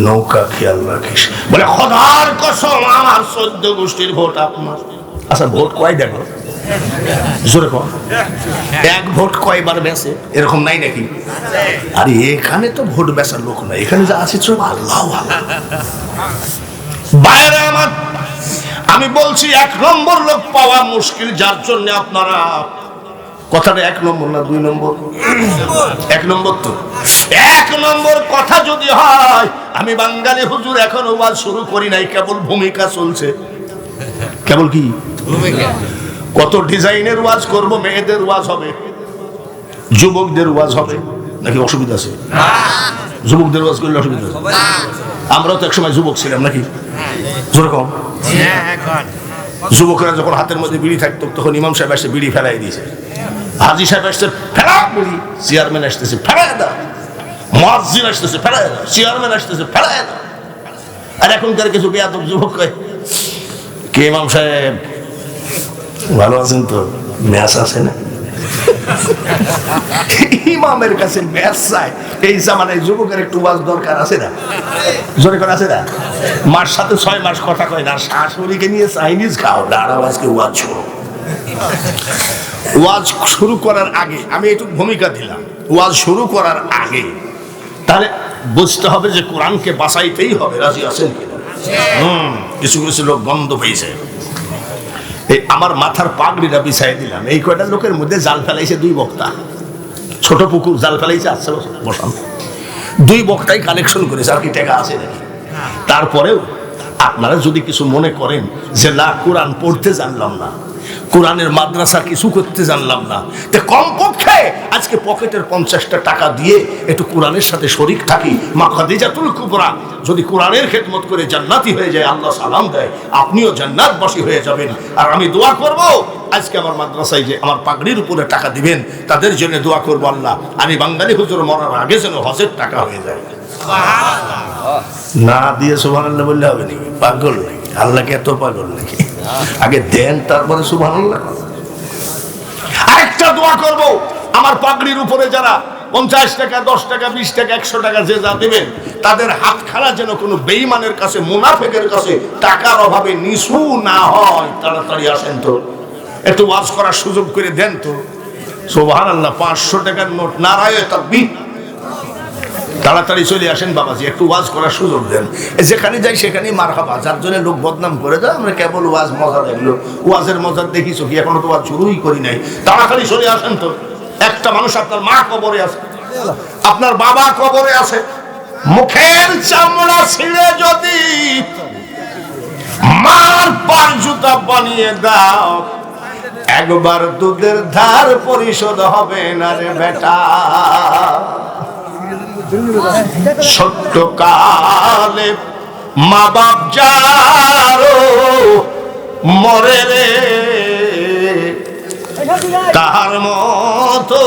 নৌকা খেয়াল রাখিস বলে খোদার কসম আমার 14 গোষ্ঠীর ভোট আপনার। আচ্ছা ভোট কয় দেখো, জোরে কর, 1 ভোট কয়বার বেচে এরকম নাই নাকি? আরে এখানে তো ভোট বেচার লোক নাই, এখানে যা আছে সব আল্লাহ। বাইরে আমার আমি বলছি 1 নম্বর লোক পাওয়া মুশকিল, যার জন্য আপনারা কথাটা 1 নম্বর না 2 নম্বর? 1 নম্বর তো। 1 নম্বর কথা যদি হয়, আমি বাঙালি হুজুর এখন ওয়াজ শুরু করি নাই, কেবল ভূমিকা চলছে। কেবল কি ভূমিকা? কত ডিজাইনের ওয়াজ করব, মেয়েদের ওয়াজ হবে, যুবকদের ওয়াজ হবে, নাকি অসুবিধা আছে? যুবকদের ওয়াজ করলে অসুবিধা আছে? আমরাও তো একসময় যুবক ছিলাম নাকি? যেরকম যুবকরা যখন হাতের মধ্যে বিড়ি থাকতো তখন ইমাম সাহেব এসে বিড়ি ফেলাই দিয়েছে, হাজি সাহেব আসছে ফেলা বিড়ি, চেয়ারম্যান আসতেছে ফেলাই দাও, মুয়াজ্জিন আসতেছে ফেলাই দাও, চেয়ারম্যান আসতেছে ফেলাই দাও। আর এখনকার কিছু বেয়াদব যুবক কয় কে ইমাম সাহেব ভালো আছেন তো, ম্যাচ আছে না? ইমামের কাছে ম্যাচ চাই, এই জামানায় যুবকের একটু ওয়াজ দরকার আছে না? জোরে করে আছে না? মার সাথে 6 মাস কথা কয় না, শাশুড়িকে নিয়ে চাইনিজ খাও, দাঁড়াও আজকে ওয়াজ শুরু। ওয়াজ শুরু করার আগে আমি একটু ভূমিকা দিলাম, ওয়াজ শুরু করার আগে তাহলে বুঝতে হবে যে কোরআনকে বাঁচাইতেই হবে। রাজি আছেন কিনা? কিছু কিছু লোক বন্ধ পেয়েছে। এই আমার মাথার পাগড়িটা বিছাই দিলাম, এই কয়টা লোকের মধ্যে জাল ফেলাইছে 2 বক্তা, ছোট পুকুর জাল ফেলাইছে, আচ্ছা বসান 2 বক্তাই কালেকশন করেছে, আর কি টাকা আছে নাকি? তারপরেও আপনারা যদি কিছু মনে করেন যে না কোরআন পড়তে জানলাম না, কোরআনের মাদ্রাসা কিছু করতে জানলাম না, তো কমপক্ষে আজকে পকেটের 50টা টাকা দিয়ে একটু কোরআনের সাথে শরীক থাকি। মা খাদিজাতুল কুবরা যদি কোরআনের খেদমত করে জান্নাতি হয়ে যায়, আল্লাহ সালাম দেয়, আপনিও জান্নাতবাসী হয়ে যাবেন। আর আমি দোয়া করব আজকে আমার মাদ্রাসায় যে আমার পাগড়ির উপরে টাকা দিবেন তাদের জন্য দোয়া করবো, আল্লাহ আমি বাঙালি হুজুর মরার আগে যেন হজের টাকা হয়ে যায়। না দিয়ে সুবহানাল্লাহ বললে হবে নাকি? পাগল নাকি? আল্লাহকে এত পাগল নাকি? আগে দেন তারপরে সুবহানাল্লাহ। আরেকটা দোয়া করব, আমার পাগড়ির উপরে যারা 50 টাকা 10 টাকা 20 টাকা 100 টাকা যে যা দেবেন তাদের হাতখানা যেন কোনো বেঈমানের কাছে, মুনাফিকের কাছে টাকার অভাবে নিছু না হয়। তাড়াতাড়ি আসেন তো, একটু ওয়াজ করার সুযোগ করে দেন তো। সুবহানাল্লাহ। 500 টাকার নোট, নারায়ে তাকবীর। তাড়াতাড়ি চলে আসেন বাবাজি, একটু ওয়াজ করার সুযোগ দেন। যেখানে যাই সেখানে মারহাবা, যার জন্য লোক বদনাম করে দেয় আমরা কেবল ওয়াজ মজা দেখলো, ওয়াজের মজা দেখিছো কি? এখনো তো ওয়াজ শুরুই করি নাই। তাড়াতাড়ি চলে আসেন তো। একটা মানুষ, আপনার মা কবরে আছে, আপনার বাবা কবরে আছে, মুখের চামড়া ছিঁড়ে যদি মার পার জুতা বানিয়ে দাও, একবার দুধের ধার পরিশোধ হবে না রে বেটা। সত্যকালে মা বাপ যারো মরে রে, তাহার মতো